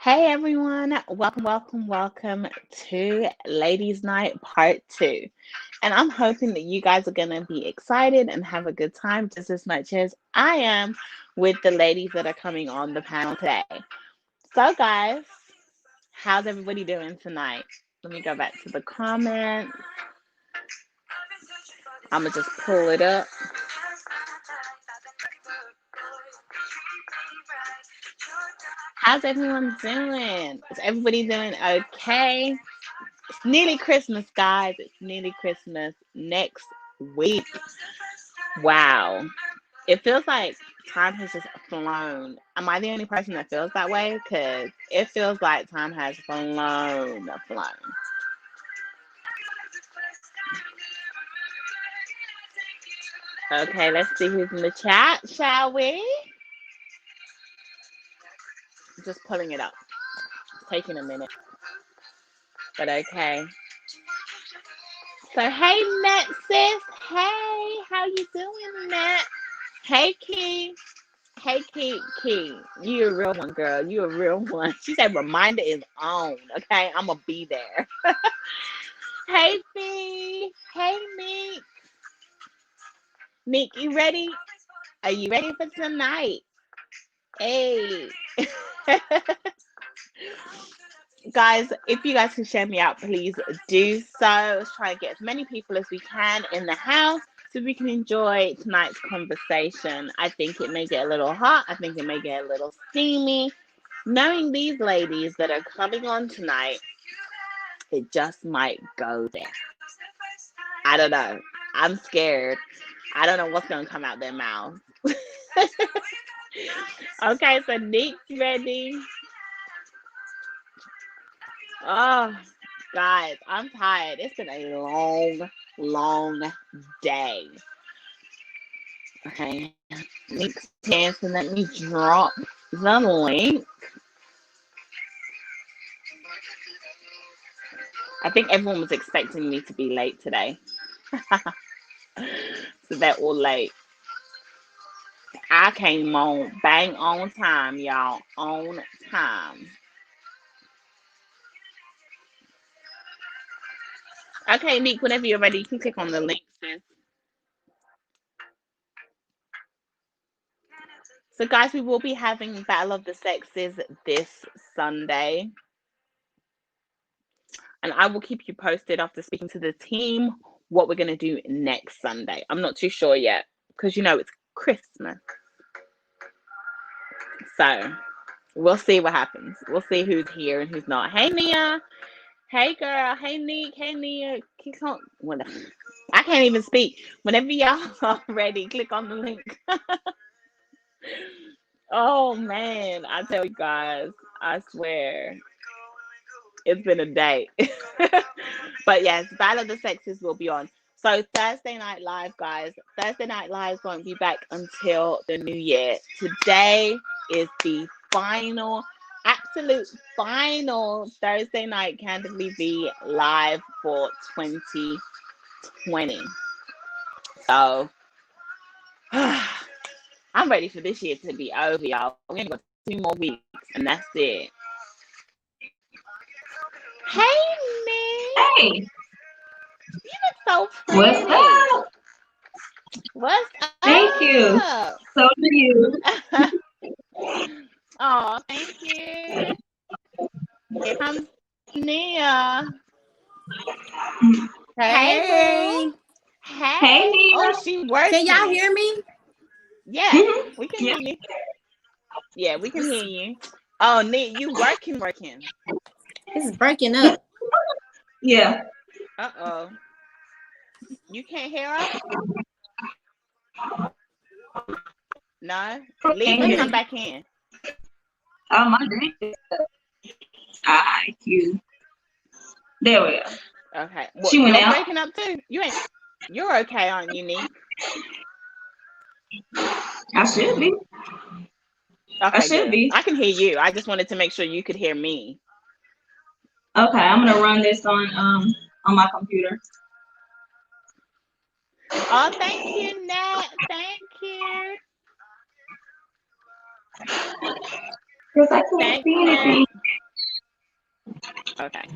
Hey everyone, welcome to Ladies Night Part 2. And I'm hoping that you guys are going to be excited and have a good time just as much as I am with the ladies that are coming on the panel today. So, guys, how's everybody doing tonight? Let me go back to the comments. I'm going to just pull it up. How's everyone doing? Is everybody doing okay? It's nearly Christmas, guys. It's nearly Christmas next week. Wow. It feels like time has just flown. Am I the only person that feels that way? Because it feels like time has flown. Okay, let's see who's in the chat, shall we? Just pulling it up. It's taking a minute. But okay. So hey Nat sis. Hey, how you doing, Nat? Hey Key. Hey Key. You a real one, girl. You a real one. She said reminder is on. Okay, I'ma be there. Hey Fee. Hey Meek. Meek, you ready? Are you ready for tonight? Hey. Guys, if you guys can share me out, please do so. Let's try and get as many people as we can in the house so we can enjoy tonight's conversation. I think it may get a little hot. I think it may get a little steamy. Knowing these ladies that are coming on tonight, it just might go there. I don't know. I'm scared. I don't know what's going to come out their mouth. Okay, so Nick's ready. Oh, guys, I'm tired. It's been a long day. Okay, Nick's here, so let me drop the link. I think everyone was expecting me to be late today. So they're all late. I came on bang on time, y'all. On time. Okay, Nick, whenever you're ready, you can click on the link, sis. So, guys, we will be having Battle of the Sexes this Sunday. And I will keep you posted after speaking to the team what we're going to do next Sunday. I'm not too sure yet because, it's Christmas. So, we'll see what happens. We'll see who's here and who's not. Hey, Nia. Hey, girl. Hey, Nick. Hey, Nia. Click on. I can't even speak. Whenever y'all are ready, click on the link. Oh, man. I tell you guys, I swear. It's been a day. But yes, Battle of the Sexes will be on. So Thursday Night Live, guys. Thursday Night Live won't be back until the new year. Today is the absolute final Thursday Night Candidly V live for 2020. So I'm ready for this year to be over, y'all. We're gonna go 2 more weeks and that's it. Hey, Nick. Hey. You look so pretty. What's up? Thank you. So do you. Oh, thank you. Here comes Nia. Hey. Hey, Nia. Oh, she working. Can y'all hear me? Yeah, we can hear you. Yeah, we can hear you. Oh, Nia, you working. It's breaking up. Yeah. Uh-oh. You can't hear us? No? Leave and come back in. Oh, my goodness. IQ. There we go. Okay. Well, she went you're out. breaking up too. You're okay, aren't you, Nick? I should be. Okay, I should be. I can hear you. I just wanted to make sure you could hear me. Okay, I'm gonna run this on my computer. Oh, thank you, Nat. Thank you. Because I can't Thanks, see Nat. anything. Okay.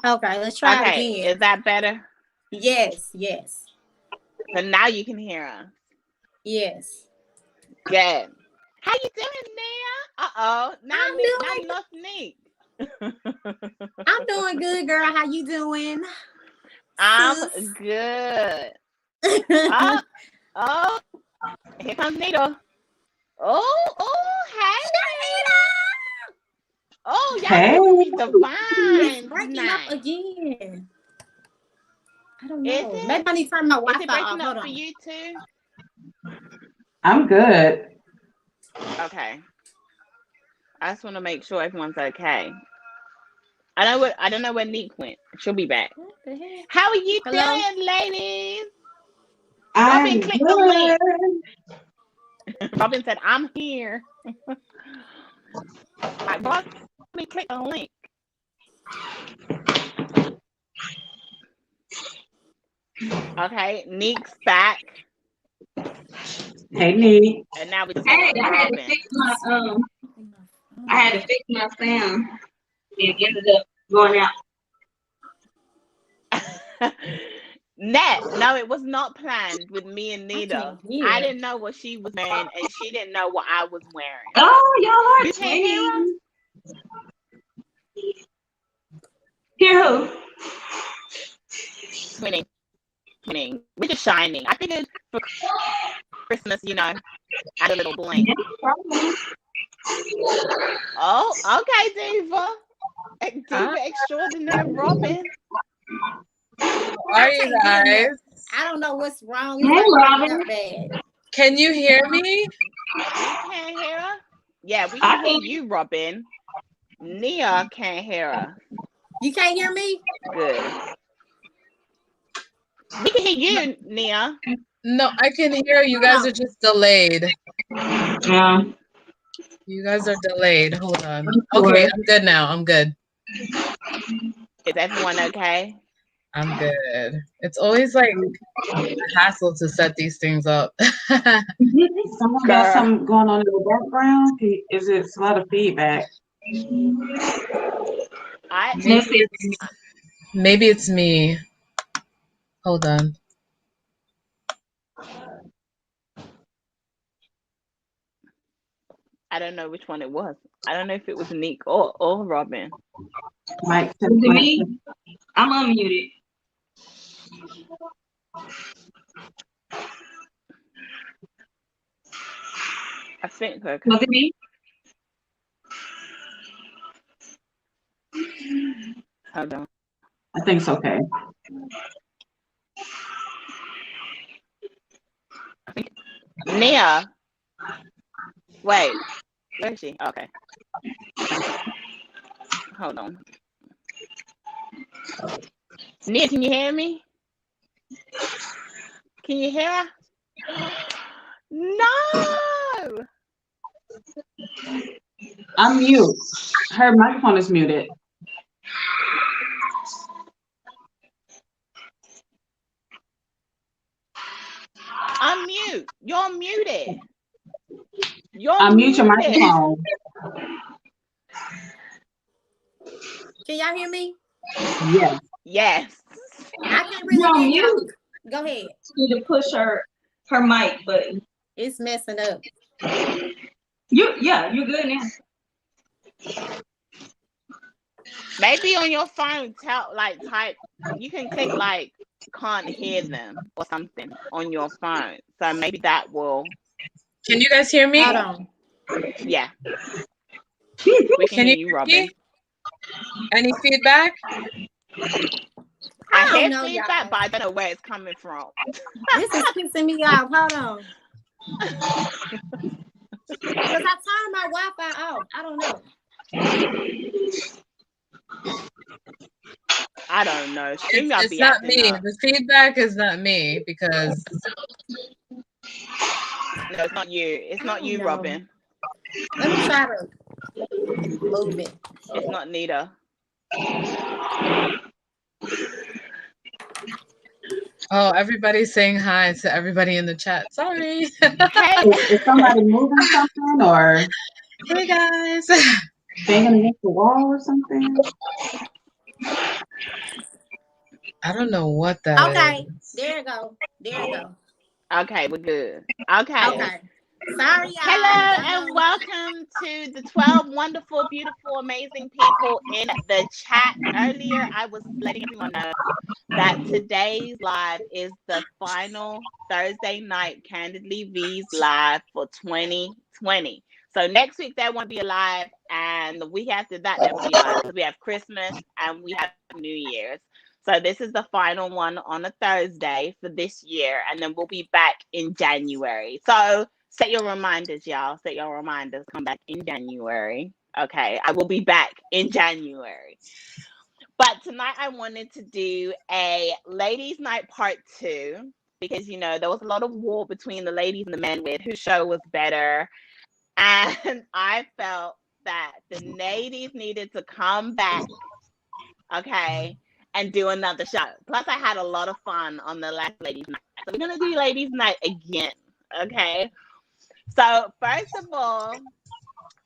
Okay, let's try it Okay, again. is that better? Yes, yes, So now you can hear us. yes. Good. How you doing, Nia? Uh-oh. Now you lost Nick. I'm doing good, girl. How you doing? I'm Sis? good. Oh, oh, here comes Nita. Oh, hey, Nita. Oh, y'all Hey. giving me It's divine breaking tonight. up again. I don't Is know. it? Maybe I need to turn my Is Wi-Fi it breaking off. Hold up for on. you too? I'm good. Okay. I just want to make sure everyone's okay. I don't know where Nick went. She'll be back. What the heck? How are you Hello? doing, ladies? I'm Robin, click the link. good. Robin said, I'm here. Like, Robin, click the link. Okay, Nick's back. Hey, Nick. And now we just Hey, got Robin. I had to fix my sound. It ended up going out. Nat, no, it was not planned with me and I Nita. can't hear. I didn't know what she was wearing, and she didn't know what I was wearing. Oh, y'all are You can't hear us? Hear who? Twinning. We're just shining. I figured for Christmas, add a little bling. Oh, okay, Diva. Diva extraordinaire Robin. How are you guys? I don't know what's wrong. Hey, It's like breaking Robin. up bad. Can you hear me? You can't hear her? Yeah, we can hear you, Robin. Nia can't hear her. You can't hear me? Good. We can hear you, Nia. No, I can hear you guys are just delayed. Yeah. You guys are delayed. Hold on. Okay, I'm good now. I'm good. Is everyone okay? I'm good. It's always like a hassle to set these things up. Someone got something going on in the background? Is it a lot of feedback? Maybe it's me. Hold on. I don't know which one it was. I don't know if it was Nick or Robin. Mike, is it me? I'm unmuted. I think so. Was it me? Hold on. I think it's okay. Nia. Wait. Where is she? Okay. Hold on. Nia, can you hear me? Can you hear her? No! I'm mute. Her microphone is muted. Unmute. You're muted. Unmute your microphone. Can y'all hear me? Yes. Yes. I can't really hear y'all. Go ahead. You need to push her mic button. It's messing up. You're good now. Maybe on your phone, type. You can click can't hear them or something on your phone. So maybe that will. Can you guys hear me? Hold on. Yeah. We can hear you, Robin. Me? Any feedback? I hear feedback, but I don't know where it's coming from. This is pissing me off. Hold on. Because I turned my Wi-Fi off. I don't know. I don't know. It's not me. The feedback is not me because. No, it's not you. It's not you, Robin. Let me try to move it. It's not Nita. Oh, everybody's saying hi to everybody in the chat. Sorry. Hey, Is somebody moving something or Hey guys. banging against the wall or something? I don't know what that Okay, is. there you go. There you go. okay, we're good. Okay. Okay. Sorry, y'all. Hello Y'all and know. welcome to the 12 wonderful, beautiful, amazing people in the chat. Earlier, I was letting everyone know that today's live is the final Thursday night Candidly V's live for 2020. So next week there won't be a live, and the week after that there will be live because we have Christmas and we have New Year's. So this is the final one on a Thursday for this year, and then we'll be back in January. So set your reminders, y'all. Set your reminders. Come back in January. Okay, I will be back in January. But tonight I wanted to do a ladies' night part 2 because there was a lot of war between the ladies and the men with whose show was better, and I felt that the ladies needed to come back, okay, and do another show. Plus, I had a lot of fun on the last ladies' night, so we're gonna do ladies' night again, okay. So first of all,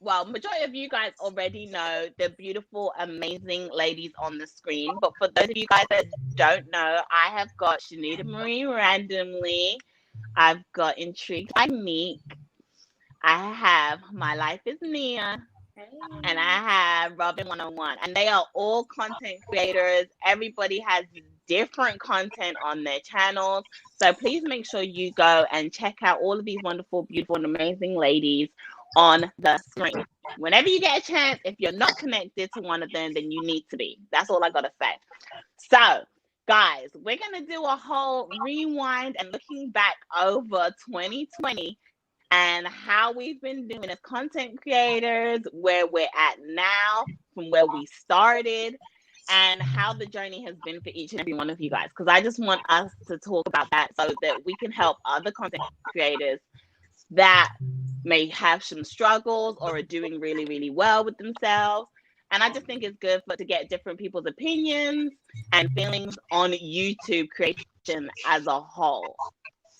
well, majority of you guys already know the beautiful, amazing ladies on the screen. But for those of you guys that don't know, I have got Shanita Marie randomly. I've got Intrigued by Meek. I have My Life is Nia. And I have Robin 101. And they are all content creators. Everybody has different content on their channels. So please make sure you go and check out all of these wonderful, beautiful, and amazing ladies on the screen. Whenever you get a chance, if you're not connected to one of them, then you need to be. That's all I got to say. So, guys, we're going to do a whole rewind and looking back over 2020 and how we've been doing as content creators, where we're at now, from where we started, and how the journey has been for each and every one of you guys. Because I just want us to talk about that so that we can help other content creators that may have some struggles or are doing really, really well with themselves. And I just think it's good to get different people's opinions and feelings on YouTube creation as a whole.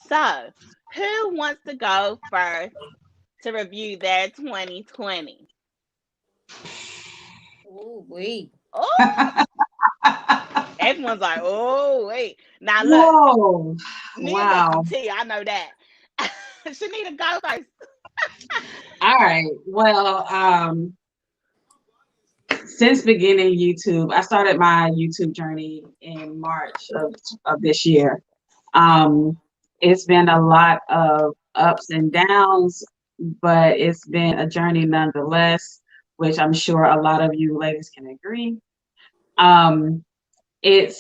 So, who wants to go first to review their 2020? Ooh, wait. Oh, everyone's like, oh, wait. Now, look, Whoa. Nia got some Wow. tea. I know that. Shanita, go first. All right. Well, since beginning YouTube, I started my YouTube journey in March of this year. It's been a lot of ups and downs, but it's been a journey nonetheless, which I'm sure a lot of you ladies can agree. It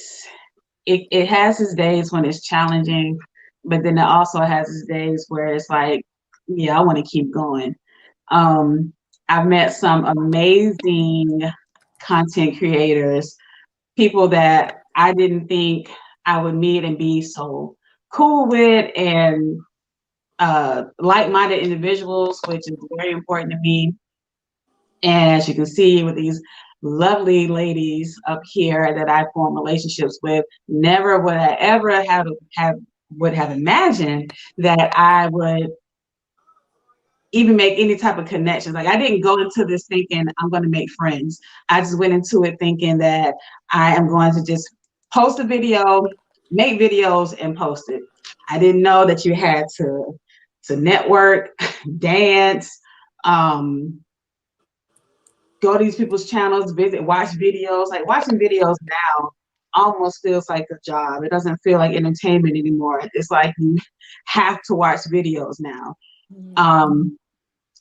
has its days when it's challenging, but then it also has its days where it's like, yeah, I want to keep going. I've met some amazing content creators, people that I didn't think I would meet and be so cool with, and like-minded individuals, which is very important to me. And as you can see with these lovely ladies up here that I form relationships with, never would I ever would have imagined that I would even make any type of connections. Like, I didn't go into this thinking I'm going to make friends. I just went into it thinking that I am going to just post a video, make videos, and post it. I didn't know that you had to network, dance, go to these people's channels, visit, watch videos. Like, watching videos now almost feels like a job. It doesn't feel like entertainment anymore. It's like you have to watch videos now.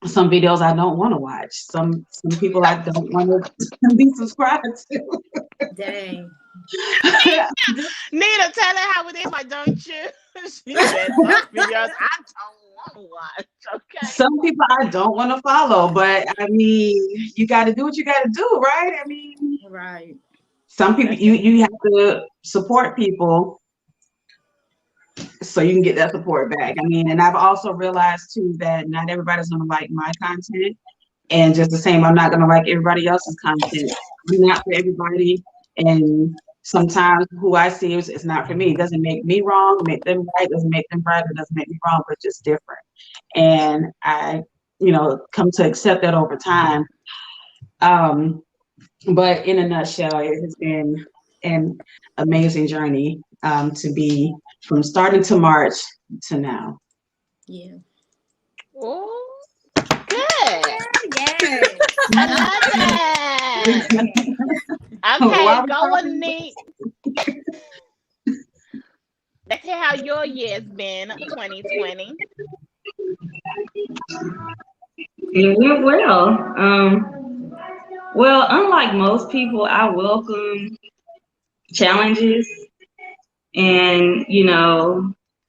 Some videos I don't want to watch. Some people I don't want to be subscribed to. Dang. Nina, tell her how it is. Why don't you? She said some videos I don't want to watch. Okay. Some people I don't want to follow, but I mean, you got to do what you got to do, right? I mean, Right. some people you have to support people so you can get that support back. I mean, and I've also realized too that not everybody's gonna like my content, and just the same, I'm not gonna like everybody else's content. I'm not for everybody, and sometimes who I see is not for me. It doesn't make me wrong, make them right, doesn't make them right, it doesn't make me wrong, but just different. And I, come to accept that over time. But in a nutshell, it has been an amazing journey to be from starting to March to now. Yeah. Oh, good. Yeah. I love it. Okay, go on, Nick. Let's hear how your year's been, 2020. It went well. Well, unlike most people, I welcome challenges, and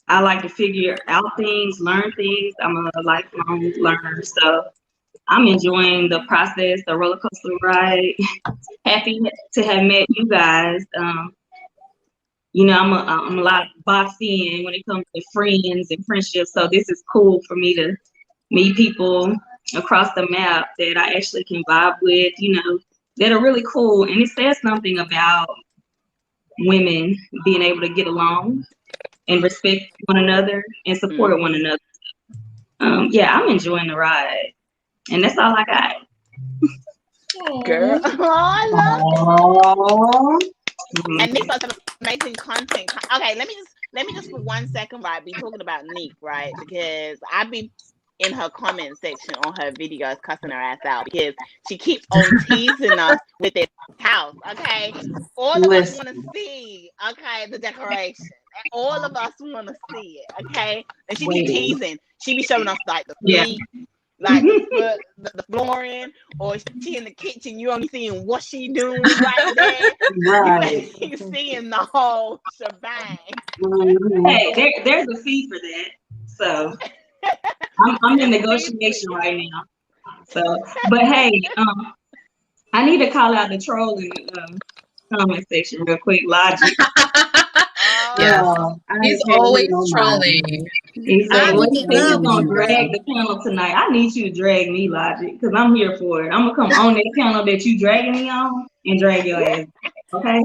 I like to figure out things, learn things. I'm a lifelong learner, so I'm enjoying the process, the roller coaster ride. Happy to have met you guys. I'm a lot boxed in when it comes to friends and friendships, so this is cool for me to meet people across the map that I actually can vibe with, that are really cool. And it says something about women being able to get along and respect one another and support one another. Yeah, I'm enjoying the ride. And that's all I got. Girl. I love it. And Nick's got some amazing content. Okay, let me just for 1 second, right, be talking about Nick, right? Because I've been in her comment section on her videos cussing her ass out because she keeps on teasing us with this house, okay? All of us want to see, okay, the decoration. All of us want to see it, okay? And she be teasing. She be showing us like the feet, like the flooring, or she in the kitchen. You only seeing what she doing right there. Right. You seeing the whole shebang. Hey, there's a fee for that. So I'm in negotiation right now. So, but hey, I need to call out the troll in the comment section real quick. Logic. Yeah, he's always trolling. He said, "Well, he's gonna drag the panel tonight. I need you to drag me, Logic, because I'm here for it. I'm gonna come on that panel that you dragging me on and drag your ass. Okay?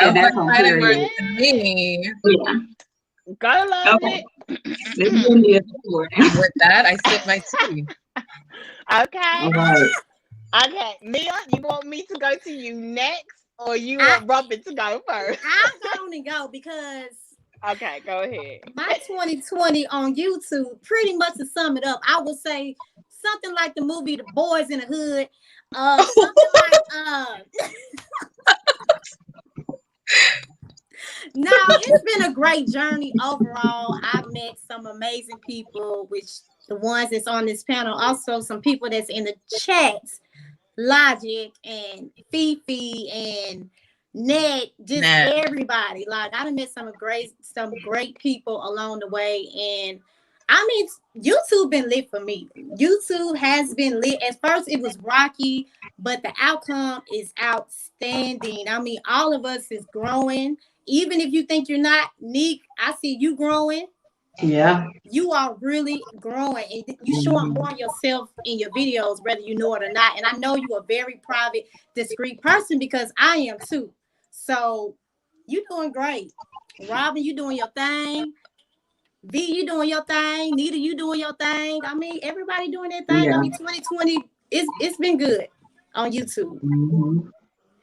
Sounds like fighting words to me. Yeah. Go, love it. And with that, I sip my tea. Okay. Right. Okay, Mia, you want me to go to you next, or you want Robin to go first? I'll go and go because. Okay, go ahead. My 2020 on YouTube, pretty much to sum it up, I would say something like the movie The Boys in the Hood. Something like No, it's been a great journey overall. I've met some amazing people, which the ones that's on this panel, also some people that's in the chat, Logic and Fifi and Ned, just everybody. Like I done met some great people along the way. And I mean, YouTube been lit for me. YouTube has been lit. At first it was rocky, but the outcome is outstanding. I mean, all of us is growing. Even if you think you're not, Nick, I see you growing. Yeah. You are really growing, and you showing more of yourself in your videos, whether you know it or not. And I know you're a very private, discreet person because I am too. So you doing great. Robin, you doing your thing. V, you doing your thing. Nita, you doing your thing. I mean, everybody doing their thing. Yeah. I mean, 2020, it's been good on YouTube.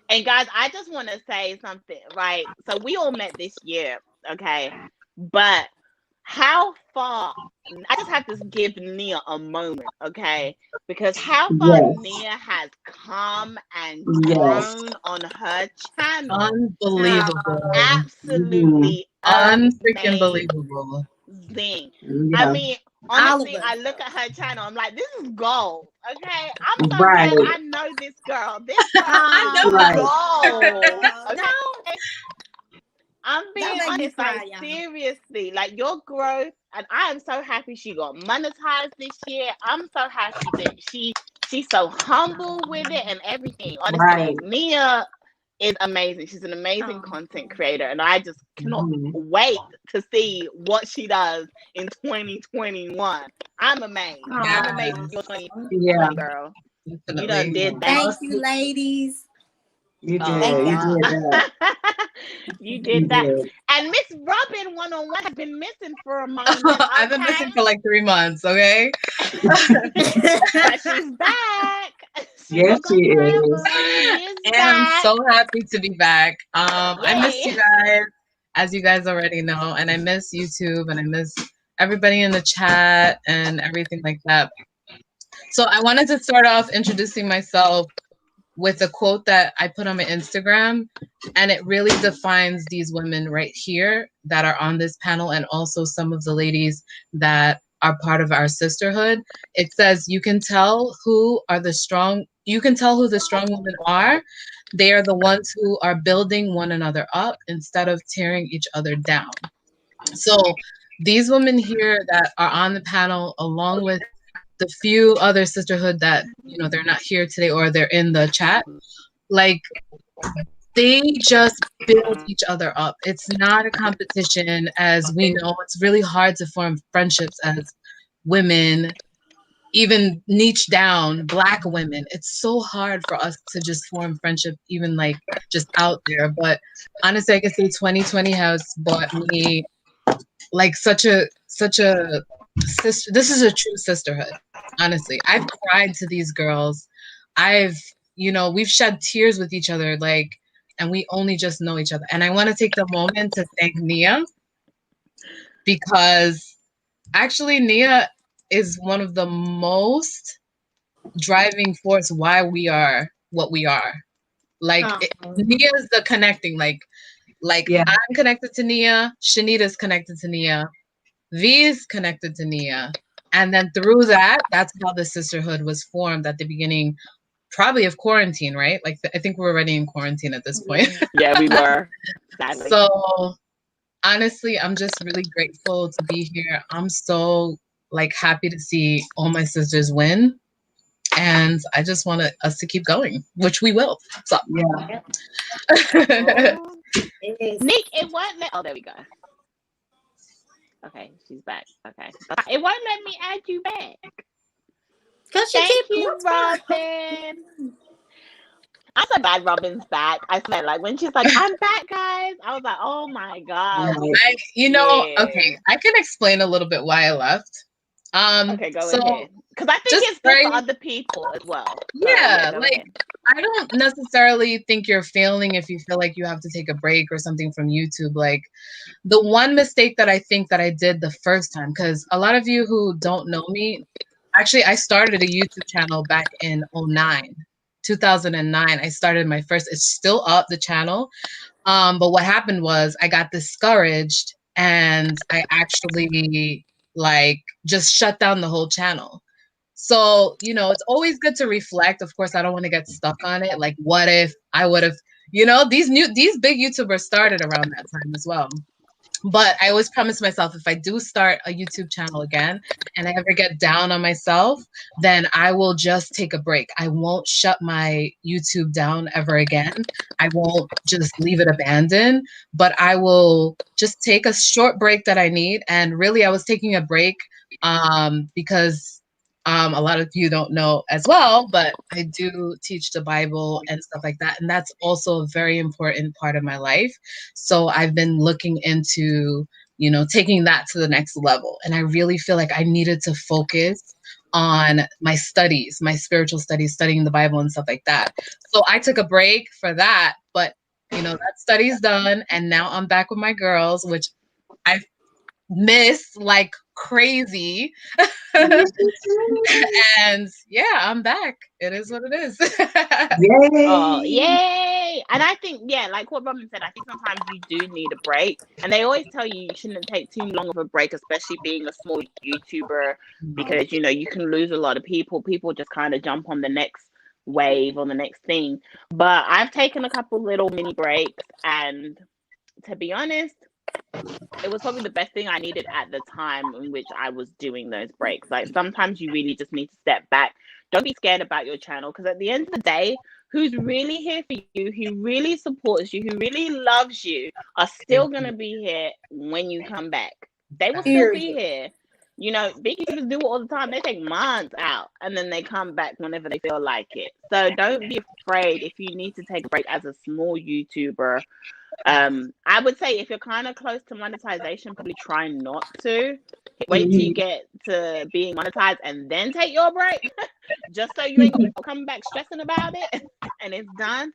And guys, I just want to say something, right? So we all met this year, okay? But how far, I just have to give Nia a moment, okay? Because how far Nia has come and grown on her channel. Unbelievable. Absolutely unfreaking believable. I mean, honestly, I look at her channel, I'm like, this is gold, okay? I'm so glad I know this girl. This girl, I know gold. Okay? I'm being honest, like seriously, like your growth, and I am so happy she got monetized this year. I'm so happy that she's so humble with it and everything. Honestly, Nia is amazing. She's an amazing content creator, and I just cannot wait to see what she does in 2021. I'm amazed. I'm amazed with your 2020, girl. You done did that. Thank you, ladies. You did. Thank You y'all. did that. You You did that. did. And Miss Robin 101 has been missing for a moment. I've been Okay. missing for like 3 months. Okay. But she's back. She's Yes, not she gone is. forever. She is And I'm back. so happy to be back. I miss you Yay. guys, as you guys already know, and I miss YouTube, and I miss everybody in the chat and everything like that. So I wanted to start off introducing myself with a quote that I put on my Instagram, and it really defines these women right here that are on this panel, and also some of the ladies that are part of our sisterhood. It says, you can tell who the strong women are. They are the ones who are building one another up instead of tearing each other down. So these women here that are on the panel, along with the few other sisterhood that, they're not here today, or they're in the chat, like, they just build each other up. It's not a competition. As we know, it's really hard to form friendships as women, even niche down Black women. It's so hard for us to just form friendship, even like just out there. But honestly, I can say 2020 has brought me like such a sister. This is a true sisterhood. Honestly, I've cried to these girls. We've shed tears with each other, like, and we only just know each other. And I want to take the moment to thank Nia, because actually Nia is one of the most driving force why we are what we are. Like, Nia is the connecting, Yeah. I'm connected to Nia, Shanita's connected to Nia, V's connected to Nia. And then through that's how the sisterhood was formed at the beginning, probably of quarantine, right? Like, I think we're already in quarantine at this point. Yeah, we were. Sadly. So honestly, I'm just really grateful to be here. I'm so happy to see all my sisters win. And I just want us to keep going, which we will. So Yeah. Oh. It Nick, it won't let. Oh, there we go. Okay, she's back. Okay, it won't let me add you back. Cause she Thank keep you, Robin. I'm so glad Robin's back. I swear, like when she's like, "I'm back, guys," I was like, "Oh my god." Okay, I can explain a little bit why I left. Okay, go ahead. Because I think it's good for other people as well. Yeah, go ahead. I don't necessarily think you're failing if you feel like you have to take a break or something from YouTube. Like, the one mistake that I think that I did the first time, because a lot of you who don't know me, actually, I started a YouTube channel back in 2009. I started my first, it's still up, the channel. But what happened was I got discouraged, and I actually just shut down the whole channel. So, it's always good to reflect. Of course, I don't want to get stuck on it. Like, what if I would have, these big YouTubers started around that time as well. But I always promise myself, if I do start a YouTube channel again and I ever get down on myself, then I will just take a break. I won't shut my YouTube down ever again. I won't just leave it abandoned, but I will just take a short break that I need. And really, I was taking a break because a lot of you don't know as well, but I do teach the Bible and stuff like that. And that's also a very important part of my life. So I've been looking into, taking that to the next level. And I really feel like I needed to focus on my studies, my spiritual studies, studying the Bible and stuff like that. So I took a break for that, but that study's done. And now I'm back with my girls, which I've missed like crazy. And yeah, I'm back. It is what it is. Yay! Oh, yay! And I think, yeah, like what Robin said, I think sometimes you do need a break. And they always tell you shouldn't take too long of a break, especially being a small YouTuber, because you can lose a lot of people. People just kind of jump on the next wave or the next thing. But I've taken a couple little mini breaks, and to be honest, it was probably the best thing I needed at the time in which I was doing those breaks. Like, sometimes you really just need to step back. Don't be scared about your channel, because at the end of the day, who's really here for you, who really supports you, who really loves you, are still going to be here when you come back. They will still be here. You know, big YouTubers do it all the time. They take months out and then they come back whenever they feel like it. So don't be afraid if you need to take a break as a small YouTuber. I would say if you're kind of close to monetization, probably try not to. Wait till you get to being monetized and then take your break, just so you ain't coming back stressing about it and it's done.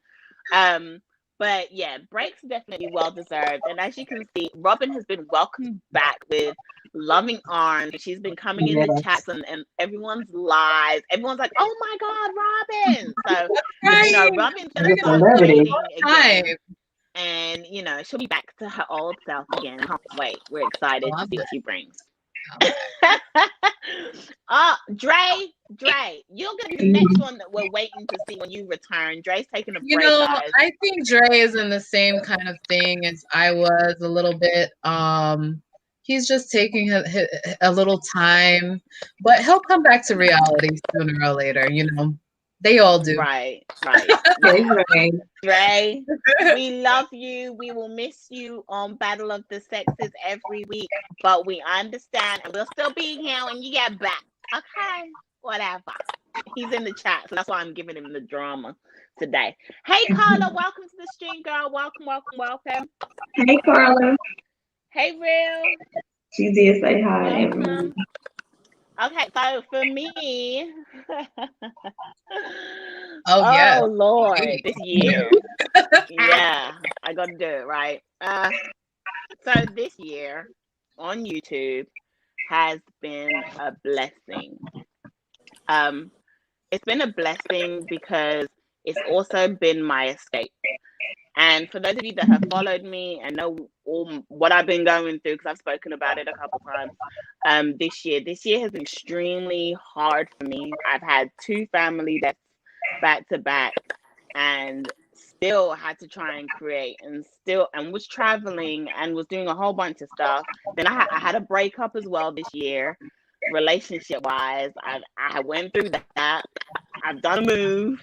But yeah, breaks are definitely well deserved. And as you can see, Robin has been welcomed back with loving arms. She's been coming in the chats and everyone's lives. Everyone's like, "Oh my God, Robin!" So you know, Robin's gonna start trending again. And you know, she'll be back to her old self again. Can't wait. We're excited to see what she brings. Dre, you're gonna be the next one that we're waiting to see when you return. Dre's taking a break. You know, guys. I think Dre is in the same kind of thing as I was a little bit. He's just taking a little time, but he'll come back to reality sooner or later. You know, they all do. Right. Dre, we love you. We will miss you on Battle of the Sexes every week, but we understand and we'll still be here when you get back. Okay, whatever. He's in the chat, so that's why I'm giving him the drama today. Hey, Carla, welcome to the stream, girl. Welcome. Hey, Carla. Hey, Real. She did say hi. Welcome. Okay, so for me, yeah. Oh Lord, this year, yeah, I got to do it right. So this year on YouTube has been a blessing. It's been a blessing because it's also been my escape. And for those of you that have followed me and know all what I've been going through, because I've spoken about it a couple times, this year has been extremely hard for me. I've had 2 family deaths back to back, and still had to try and create, and was traveling and was doing a whole bunch of stuff. Then I had a breakup as well this year, relationship wise. I went through that. I've done a move.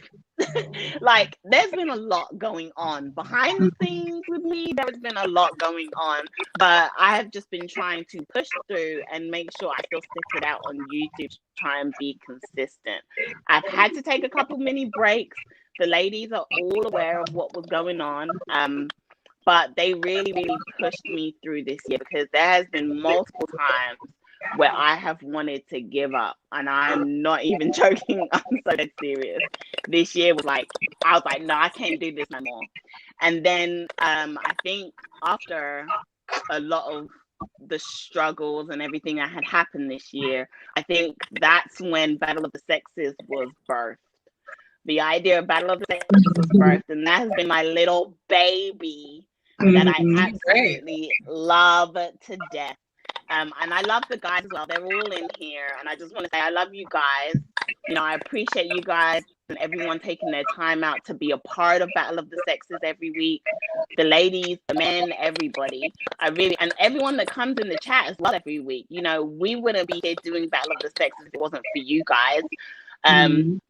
Like, there's been a lot going on behind the scenes with me. There has been a lot going on, but I have just been trying to push through and make sure I still stick it out on YouTube to try and be consistent. I've had to take a couple mini breaks. The ladies are all aware of what was going on, but they really pushed me through this year, because there has been multiple times where I have wanted to give up, and I'm not even joking. I'm so dead serious. This year was like, I was like, no, I can't do this no more. And then I think after a lot of the struggles and everything that had happened this year, I think that's when Battle of the Sexes was birthed. The idea of Battle of the Sexes was birthed, and that has been my little baby that I absolutely love to death. And I love the guys as well. They're all in here. And I just want to say I love you guys. You know, I appreciate you guys and everyone taking their time out to be a part of Battle of the Sexes every week. The ladies, the men, everybody. And everyone that comes in the chat as well every week. You know, we wouldn't be here doing Battle of the Sexes if it wasn't for you guys.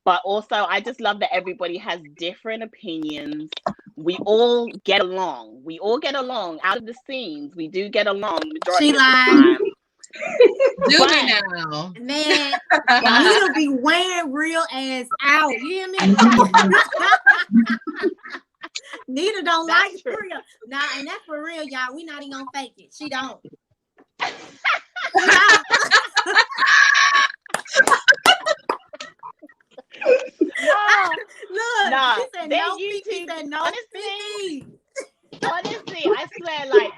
But also, I just love that everybody has different opinions. We all get along. Out of the scenes. We do get along majority of the time. Do we now? Man, you'll be wearing real ass out. You hear me? Nita don't like real. Nah, and that's for real, y'all. We not even gonna fake it. She don't. Look, she said no feet. She said no feet. Honestly, I swear, like,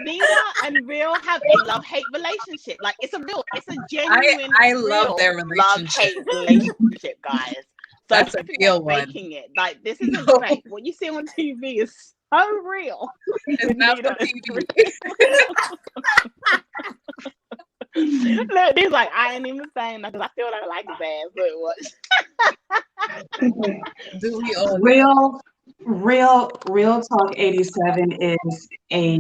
Nina and Real have a love-hate relationship. Like, it's a genuine, I love their love-hate relationship, guys. So that's a real one. Making it like this isn't fake. What you see on TV is so real. It's not for TV. Look, he's like, I ain't even saying that because I still don't like his ass. But what? Do we all Real Talk 87 is a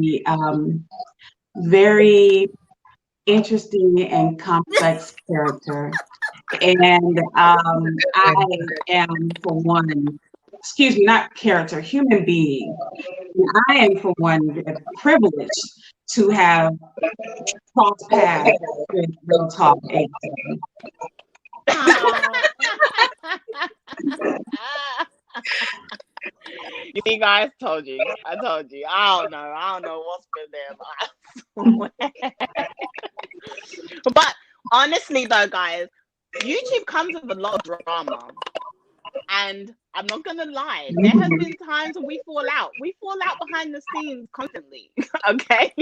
very interesting and complex character. And I am, for one, excuse me, not character, human being. And I am, for one, privileged to have crossed paths with Real Talk 8. You see, guys, told you. I told you. I don't know what's been there, but I swear. But honestly, though, guys, YouTube comes with a lot of drama. And I'm not gonna lie, there have been times when we fall out. We fall out behind the scenes constantly. Okay?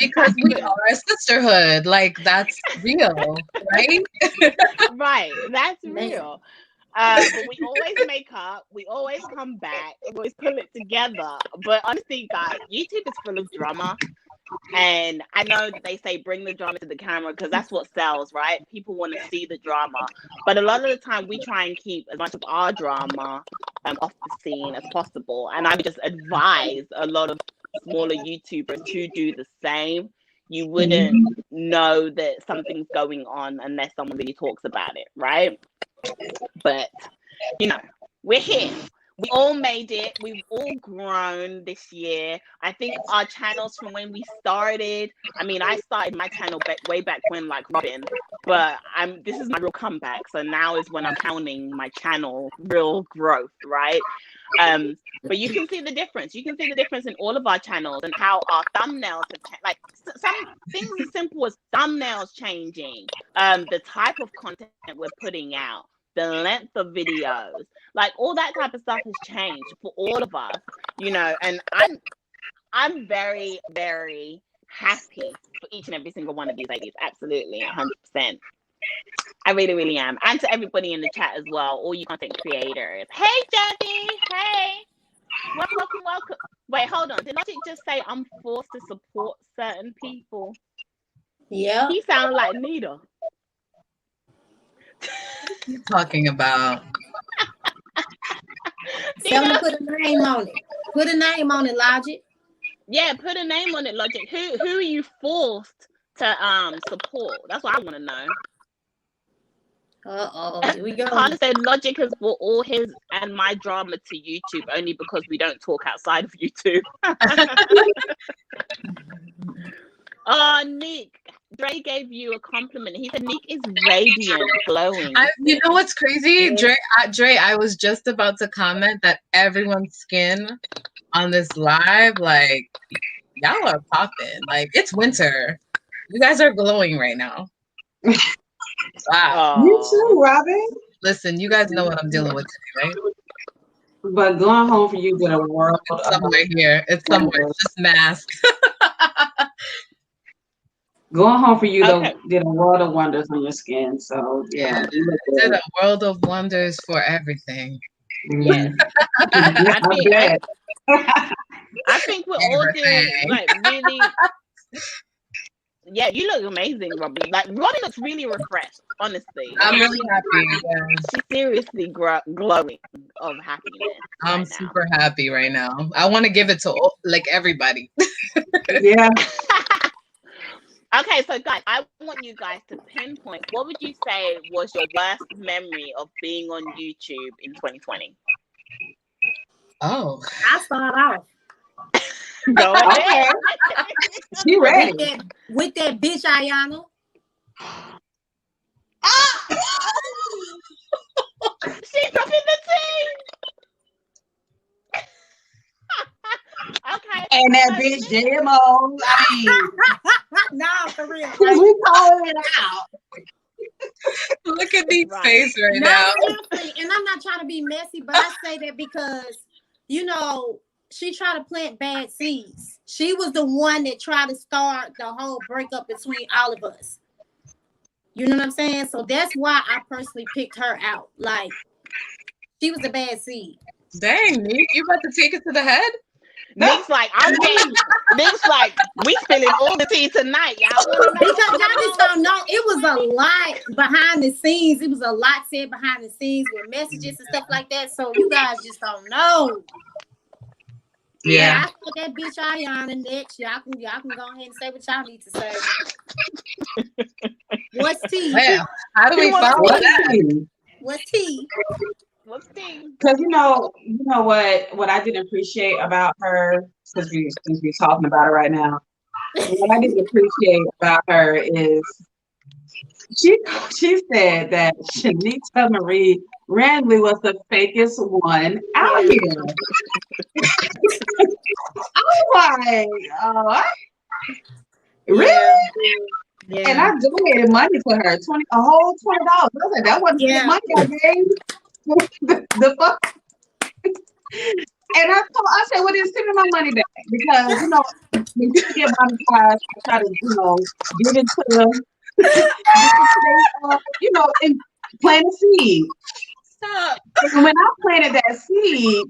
Because we are a sisterhood. Like, that's real, right? Right, that's real. But we always make up, we always come back, we always pull it together. But honestly, guys, YouTube is full of drama. And I know that they say bring the drama to the camera because that's what sells, right? People want to see the drama. But a lot of the time we try and keep as much of our drama off the scene as possible. And I would just advise a lot of smaller YouTubers to do the same. You wouldn't know that something's going on unless someone really talks about it, right? But, you know, we're here. We all made it. We've all grown this year. I think our channels from when we started, I mean, I started my channel way back when, like Robin, but this is my real comeback. So now is when I'm counting my channel real growth, right? But you can see the difference. You can see the difference in all of our channels and how our thumbnails have changed. Like some things as simple as thumbnails changing, the type of content we're putting out, the length of videos, like all that type of stuff has changed for all of us, you know, and I'm very, very happy for each and every single one of these ladies. Absolutely, 100%. I really, really am. And to everybody in the chat as well, all you content creators. Hey, Jazzy. Hey. Welcome. Wait, hold on. Did Logic just say I'm forced to support certain people? Yeah. He sounds like Nita. What are you talking about? Tell them to put a name on it. Put a name on it, Logic. Yeah, put a name on it, Logic. Who are you forced to support? That's what I want to know. Here we go. Carla said Logic has brought all his and my drama to YouTube only because we don't talk outside of YouTube. Oh, Nick. Dre gave you a compliment. He said Nick is radiant, glowing. You know what's crazy? Dre, I was just about to comment that everyone's skin on this live, like, y'all are popping. Like, it's winter. You guys are glowing right now. Wow. You too, Robin. Listen, you guys know what I'm dealing with today, right? But going home for you did a world. It's somewhere here. It's somewhere. It's just mask. Going home for you though did a world of wonders on your skin. So yeah, did a world of wonders for everything. Yes. I think we're all doing like really. Yeah, you look amazing, Robin. Like Robin looks really refreshed. Honestly, I'm really happy. Yeah. She's seriously glowing of happiness. I'm super happy right now. I want to give it to like everybody. Yeah. Okay, so guys, I want you guys to pinpoint what would you say was your worst memory of being on YouTube in 2020? Oh, I start off. Go ahead. She ready. With that bitch Ayana. She's dropping the tea. Okay. And that bitch JMO. I mean, no, for real. Right? We calling it out. Look at these face right now. Seriously, and I'm not trying to be messy, but I say that because, you know, she tried to plant bad seeds. She was the one that tried to start the whole breakup between all of us. You know what I'm saying? So that's why I personally picked her out. Like, she was a bad seed. Dang, Nick, you about to take it to the head? Nick's like, Nick's like, we spilling all the tea tonight, y'all. Because y'all just don't know, it was a lot behind the scenes. It was a lot said behind the scenes with messages and stuff like that. So you guys just don't know. Yeah. I put that bitch Ayana next. Y'all can go ahead and say what y'all need to say. What's tea? Well, how do we follow that? What's tea? Let's see. Because you know what I didn't appreciate about her, since we're talking about it right now. What I didn't appreciate about her is she said that Shanita Marie Randley was the fakest one out Yeah. here. I was like, what? Really? Yeah. And I donated money to her, a whole $20. I was like, that wasn't the money I gave. the fuck. And I said, well, then send me my money back because when people get monetized, I try to give it to them, and plant a seed. Stop. And when I planted that seed,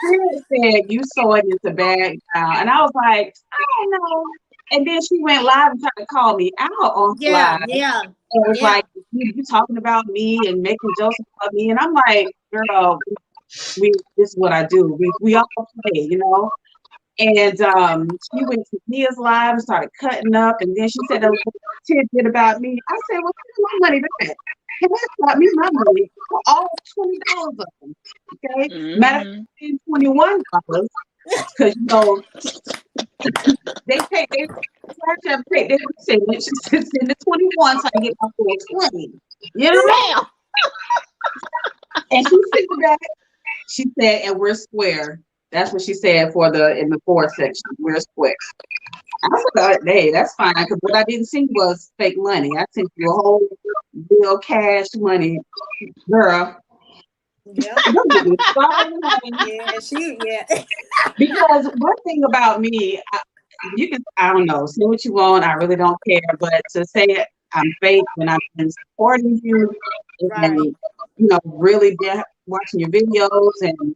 Spirit said, you sow it into bag now. And I was like, I don't know. And then she went live and tried to call me out on live. Yeah. And it was like, you talking about me and making jokes about me. And I'm like, girl, this is what I do. We all play, And she went to Mia's live and started cutting up. And then she said a little tidbit about me. I said, well, send my money back. And that's got me my money for all $20 of them. Okay? Mm-hmm. Matter of fact, $21. Because they take their percentage, send the 21 so I get my full 20. Damn. And she sent it back. She said, and we're square. That's what she said in the fourth section. We're square. I said, hey, that's fine. Because what I didn't see was fake money. I sent you a whole real cash money, girl. Yeah. Because one thing about me, I don't know, say what you want. I really don't care. But to say I'm fake when I've been supporting you and, really watching your videos and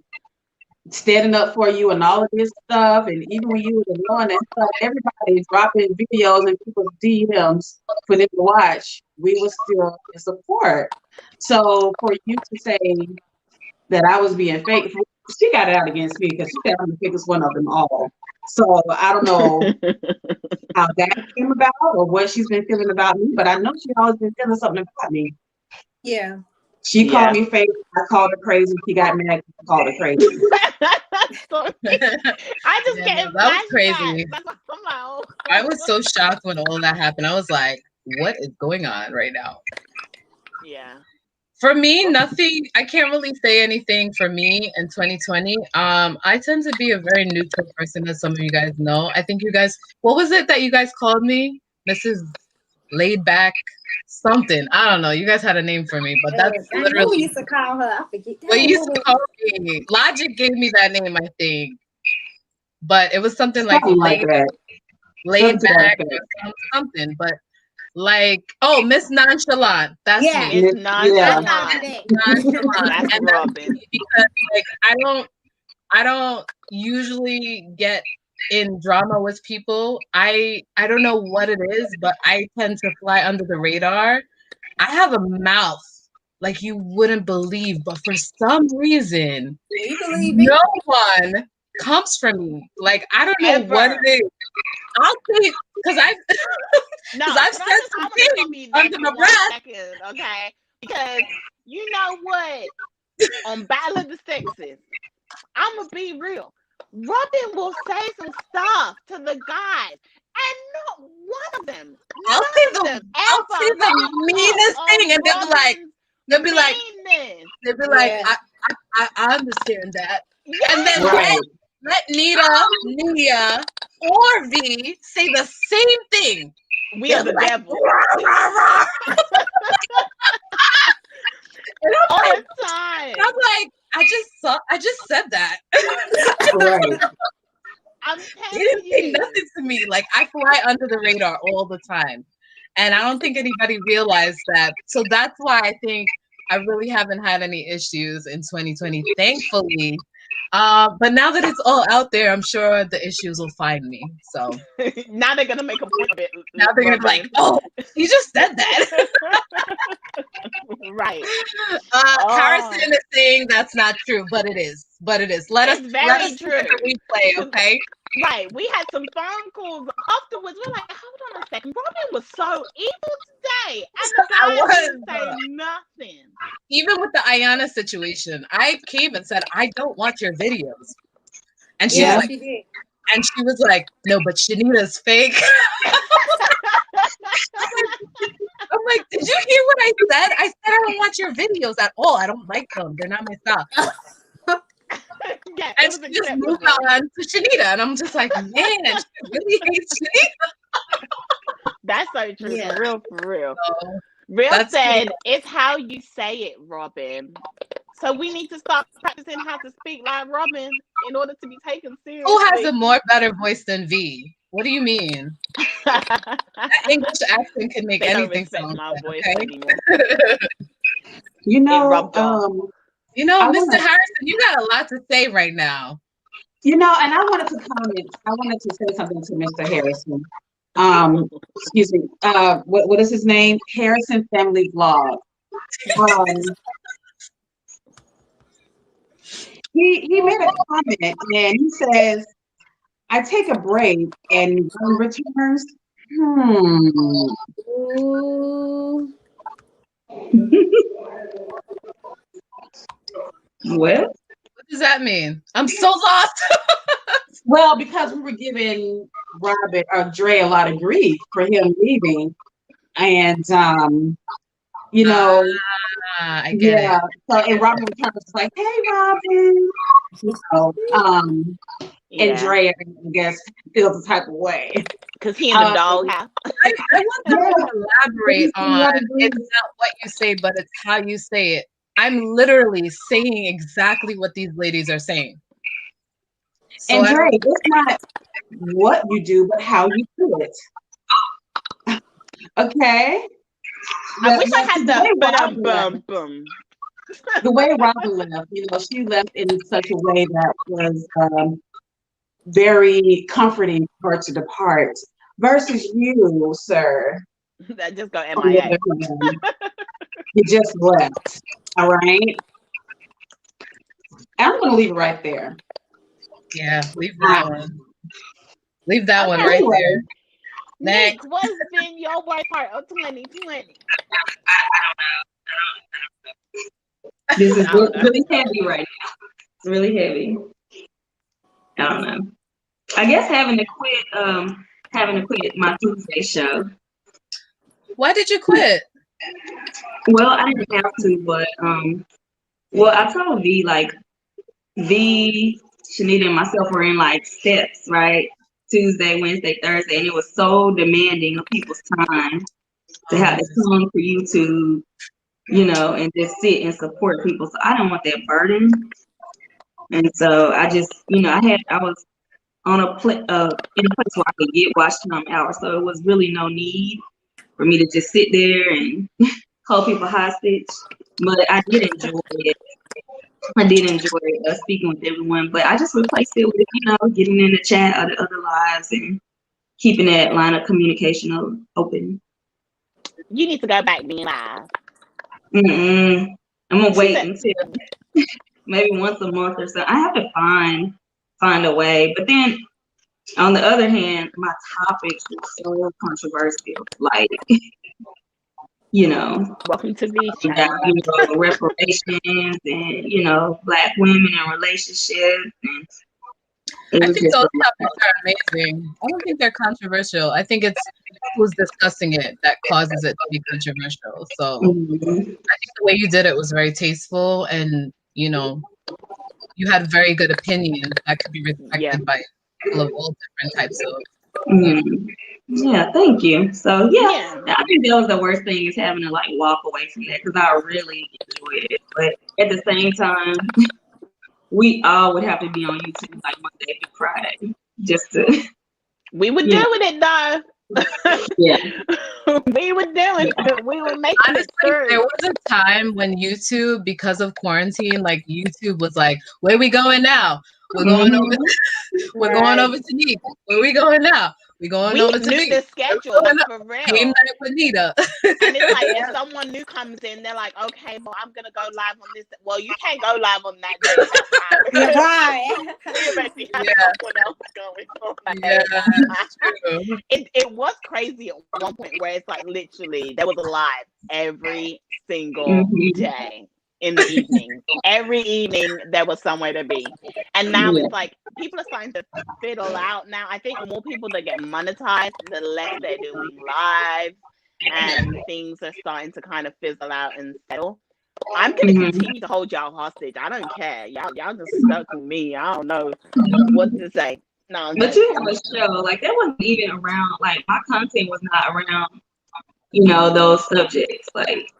standing up for you and all of this stuff, and even when you were doing that stuff, everybody's dropping videos and people's DMs for them to watch. We were still in support. So for you to say that I was being fake, she got it out against me because she said I'm the biggest one of them all. So I don't know how that came about or what she's been feeling about me, but I know she's always been feeling something about me. Yeah. She called me fake. I called her crazy. She got mad. I called her crazy. I just that was crazy. I was so shocked when all of that happened. I was like, what is going on right now? Yeah. For me, nothing. I can't really say anything for me in 2020. I tend to be a very neutral person, as some of you guys know. I think you guys, what was it that you guys called me? Mrs. Laid Back something. I don't know. You guys had a name for me, but that's literally. I know we used to call her. I forget. What you used to call me? Logic gave me that name, I think. But it was something like laid back or something. But like, Miss Nonchalant. That's me. Miss Nonchalant. Nonchalant. And that's me because like I don't usually get in drama with people. I don't know what it is, but I tend to fly under the radar. I have a mouth like you wouldn't believe, but for some reason, no one comes for me. Like I don't know what it is. I'll say because I've said some things under the breath. Okay, because you know what? On Battle of the Sexes, I'm gonna be real. Robin will say some stuff to the guys, and not one of them. I'll say the meanest thing, and they'll be like, I understand that. Yes. And then let Nia or V say the same thing. We are the devil. And I'm all like, the time. I'm like, I just said that. I'm telling you. It didn't say nothing to me. Like I fly under the radar all the time. And I don't think anybody realized that. So that's why I think I really haven't had any issues in 2020, thankfully. But now that it's all out there, I'm sure the issues will find me. So now they're gonna make a point of it. Now they're gonna be like, "Oh, you just said that." Right. Harrison is saying that's not true, but it is. Let us very true. The replay, okay? Right. We had some phone calls afterwards. We're like, hold on a second. Robin was so evil today. And the I guy was. didn't say nothing. Even with the Ayana situation, I came and said, I don't watch your videos. And she's Yeah, like, she did. and she was like, no, but Shanita's fake. I'm like, did you hear what I said? I said I don't watch your videos at all. I don't like them. They're not my style. Yeah, And she just moved on to Shanita. And I'm just like, man, she really hates Shanita. That's so true. Yeah. For real. So, Real said, it's how you say it, Robin. So we need to start practicing how to speak like Robin in order to be taken seriously. who has a more better voice than V? What do you mean? That English accent can make They don't anything respect sound my good, voice okay? anymore. You It know, rubbed off. You know, I Mr. wanna- Harrison, you got a lot to say right now. you know, and I wanted to comment. I wanted to say something to Mr. Harrison. Excuse me. What is his name? Harrison Family Vlog. He made a comment and he says, "I take a break and one returns." Ooh. Well, What does that mean? I'm so lost. Well, because we were giving Robert or Dre a lot of grief for him leaving, and you know, I get yeah. it. So and Robin was like, "Hey, Robin," you know, and Yeah, Dre, I guess, feels the type of way. because he in the doghouse. I want them to elaborate on it's It's not what you say, but it's how you say it. I'm literally saying exactly what these ladies are saying. So and I Dre, don't, it's not what you do, but how you do it. Okay. I wish I had the the way Robin left, you know, she left in such a way that was very comforting for her to depart. Versus you, sir, That just go on the MIA. other hand, you just left. All right. I'm gonna leave it right there. yeah, leave that one. Leave that one right Anyway, there. Nick, Next. what's been your worst part of 2020? this is I don't know. really heavy right now. It's really heavy. I don't know. I guess having to quit my Tuesday show. Why did you quit? Well, I didn't have to, but well, I told V like V, Shanita, and myself were in like steps, right? Tuesday, Wednesday, Thursday, and it was so demanding of people's time to have to come to YouTube, you know, and just sit and support people. So I didn't want that burden, and so I just, you know, I was on in a place where I could get watch time hours, so it was really no need for me to just sit there and hold people hostage. But I did enjoy it. I did enjoy speaking with everyone, but I just replaced it with, you know, getting in the chat of the other lives and keeping that line of communication open. You need to go back being live. I'm gonna wait until maybe once a month or so. I have to find a way. But then on the other hand, my topics are so controversial. Like, you know, Welcome to the you got, you know, reparations and, you know, Black women in relationships. And I think those topics are amazing. I don't think they're controversial. I think it's who's discussing it that causes it to be controversial. So I think the way you did it was very tasteful, and you know, you had very good opinions that could be respected by people of all different types of. Yeah, thank you. So yeah, I think that was the worst thing, is having to like walk away from that, because I really enjoyed it. But at the same time, we all would have to be on YouTube like Monday through Friday just to. We were doing it though. Yeah, we were doing it. We were making Honestly, it through. there was a time when YouTube, because of quarantine, like YouTube was like, "Where we going now? We're going over. We're going over to Nick. Where we going now? We going We over to knew me. the schedule, Going like up. for real. Game night with Nita. And it's like if someone new comes in, they're like, okay, well, I'm gonna go live on this. Well, you can't go live on that day, that time. You're right. We already have Yeah. someone else going on that Yeah, day. that's true. It was crazy at one point where it's like literally there was a live every single Mhm. day in the evening. Every evening there was somewhere to be. And now Yeah. it's like people are starting to fiddle out now. I think the more people that get monetized, the less they're doing live and things are starting to kind of fizzle out and settle. I'm gonna Mhm. continue to hold y'all hostage. I don't care. Y'all just stuck with me. I don't know what to say. No, I'm But you joking. have a show, like that wasn't even around, like my content was not around, you know, those subjects. Like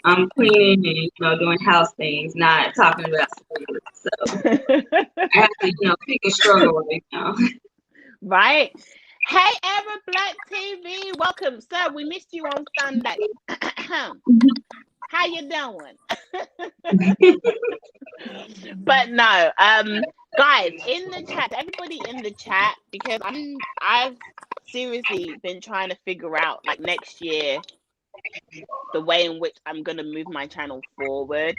I'm cleaning and, you know, doing house things, not talking about sports. So I have to, you know, pick a struggle right now. Right? Hey, Ever Black TV, welcome, sir. We missed you on Sunday. How you doing? But no, guys, in the chat, everybody in the chat, because I've seriously been trying to figure out like next year the way in which I'm gonna move my channel forward,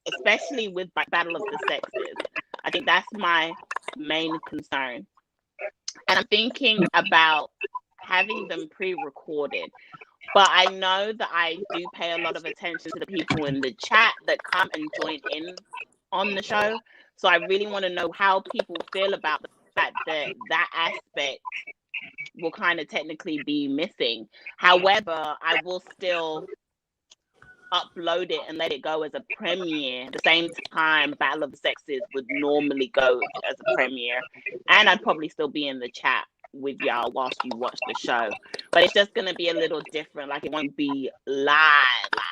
especially with Battle of the Sexes. I think that's my main concern. And I'm thinking about having them pre-recorded. But I know that I do pay a lot of attention to the people in the chat that come and join in on the show. So I really want to know how people feel about the fact that that aspect will kind of technically be missing. However, I will still upload it and let it go as a premiere the same time Battle of the Sexes would normally go as a premiere, and I'd probably still be in the chat with y'all whilst you watch the show, but it's just going to be a little different. Like it won't be live.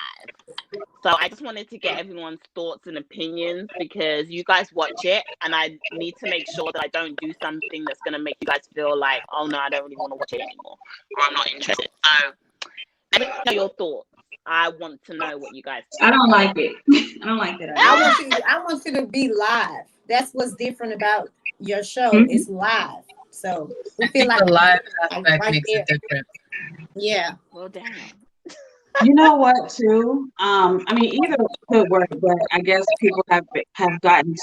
So I just wanted to get everyone's thoughts and opinions because you guys watch it and I need to make sure that I don't do something that's going to make you guys feel like, oh no, I don't really want to watch it anymore, or I'm not interested. So let me know your thoughts. I want to know what you guys think. I don't like it. I don't like that. I want you to be live. That's what's different about your show. Mhm. It's live. So we I feel think like the live like aspect right makes there. it different. Yeah. Well, damn. You know what, too? I mean, either could work, but I guess people have gotten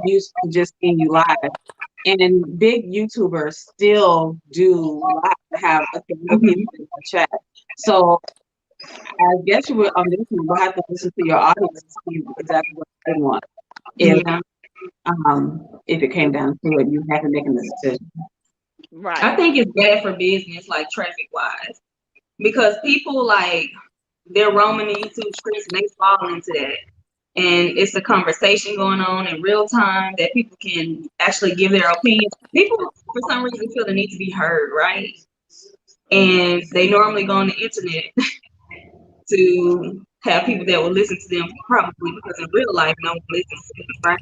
used to just seeing you live. And big YouTubers still do live, have a thing of people in the chat. So I guess you would on this one, we'll have to listen to your audience and see exactly what they want. Yeah. If it came down to it, you have to make a decision. Right. I think it's bad for business, like traffic wise, because people like they're roaming the YouTube streets and they fall into that. And it's a conversation going on in real time that people can actually give their opinion. People, for some reason, feel the need to be heard, right? And they normally go on the internet to have people that will listen to them, probably because in real life, no one listens to them, right?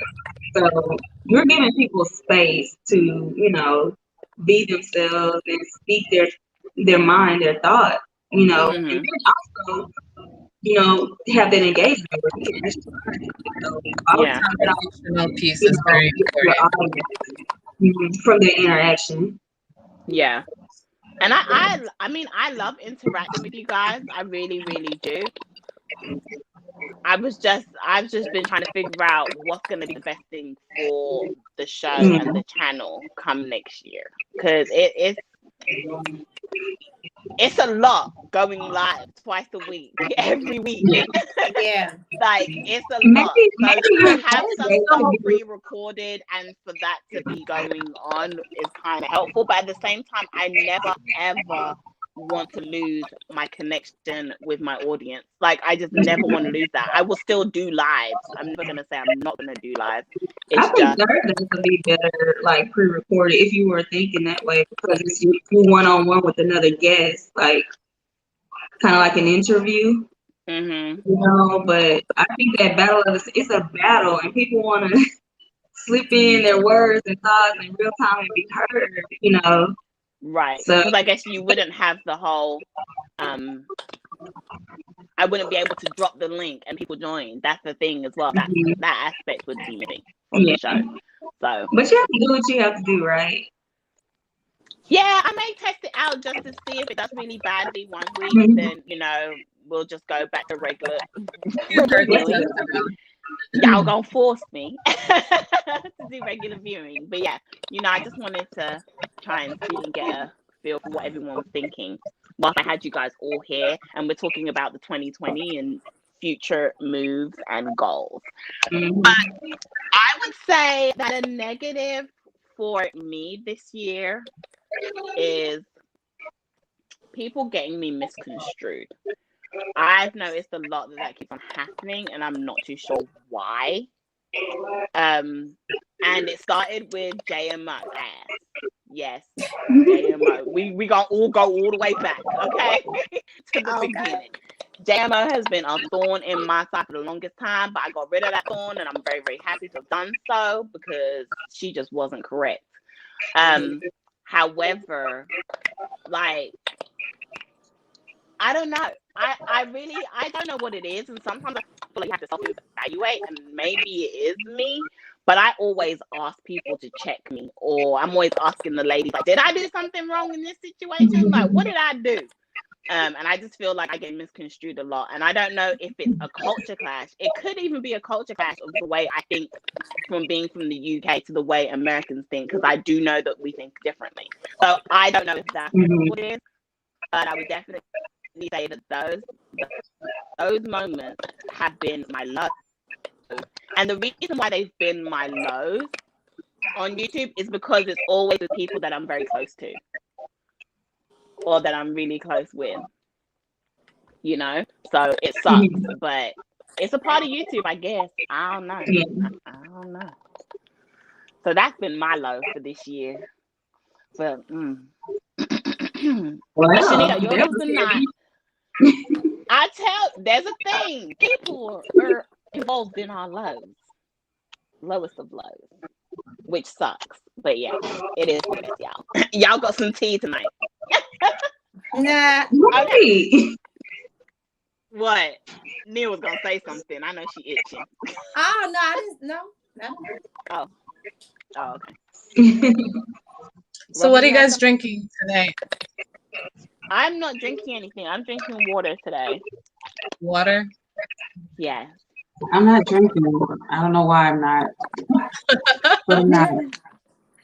So you're giving people space to, you know, be themselves and speak their mind, their thought, you know, and then also, you know, have that engagement with you. That's fine. So I would Yeah. turn it off, Emotional piece you is know, very your important. audience from their interaction. Yeah. And I mean, I love interacting with you guys. I really, really do. I've just been trying to figure out what's going to be the best thing for the show and the channel come next year. Because it's a lot going live twice a week, every week. Yeah. Like it's a lot. Maybe So you're to have Saturday, something pre-recorded and for that to be going on is kind of helpful. But at the same time, I never ever want to lose my connection with my audience. Like I just never want to lose that. I will still do lives. I'm never gonna say I'm not gonna do live. I It's think just Thursdays would be better, like pre-recorded, if you were thinking that way, because it's you one-on-one with another guest, like kind of like an interview, you know. But I think that it's a battle, and people want to slip in their words and thoughts in real time and be heard, you know. right. So Because I guess you wouldn't have the whole I wouldn't be able to drop the link and people join. That's the thing as well. That aspect would be missing from the show. So but you have to do what you have to do, right? yeah, I may may test it out just to see if it does really badly one week. Mhm. Then we'll just go back to regular You heard me. viewing. Y'all gonna force me to do regular viewing, but yeah, I just wanted to try and see and get a feel for what everyone was thinking whilst I had you guys all here, and we're talking about the 2020 and future moves and goals. Mhm. But I would say that a negative for me this year is people getting me misconstrued. I've noticed a lot that keeps on happening, and I'm not too sure why. And it started with JMO ass. Yes, JMO. We gonna all go all the way back, okay, to the Okay. beginning. JMO has been a thorn in my side for the longest time, but I got rid of that thorn, and I'm very, very happy to have done so because she just wasn't correct. However, like, I don't know. I don't know what it is, and sometimes I feel like you have to self-evaluate, and maybe it is me. But I always ask people to check me, or I'm always asking the ladies, like, did I do something wrong in this situation? Like, what did I do? And I just feel like I get misconstrued a lot, and I don't know if it's a culture clash. It could even be a culture clash of the way I think from being from the UK to the way Americans think, because I do know that we think differently. So I don't know if that's Mhm. what it is, but I would definitely say that those moments have been my lows. And the reason why they've been my lows on YouTube is because it's always with people that I'm very close to, or that I'm really close with, So it sucks, but it's a part of YouTube, I guess. I don't know. Yeah. I don't know. So that's been my low for this year. But Well, Shanita, yours that was was the night. There's a thing. People are involved in our lows. Lowest of lows. Which sucks. But yeah, it is what it is, y'all. Y'all got some tea tonight. Nah. Right. What? Neil was gonna say something. I know she itching. Oh no, I didn't. No. Oh, okay. So what are you Robin, guys drinking tonight? I'm not drinking anything. I'm drinking water today. Water? Yeah. I'm not drinking. I don't know why I'm not. But I'm not.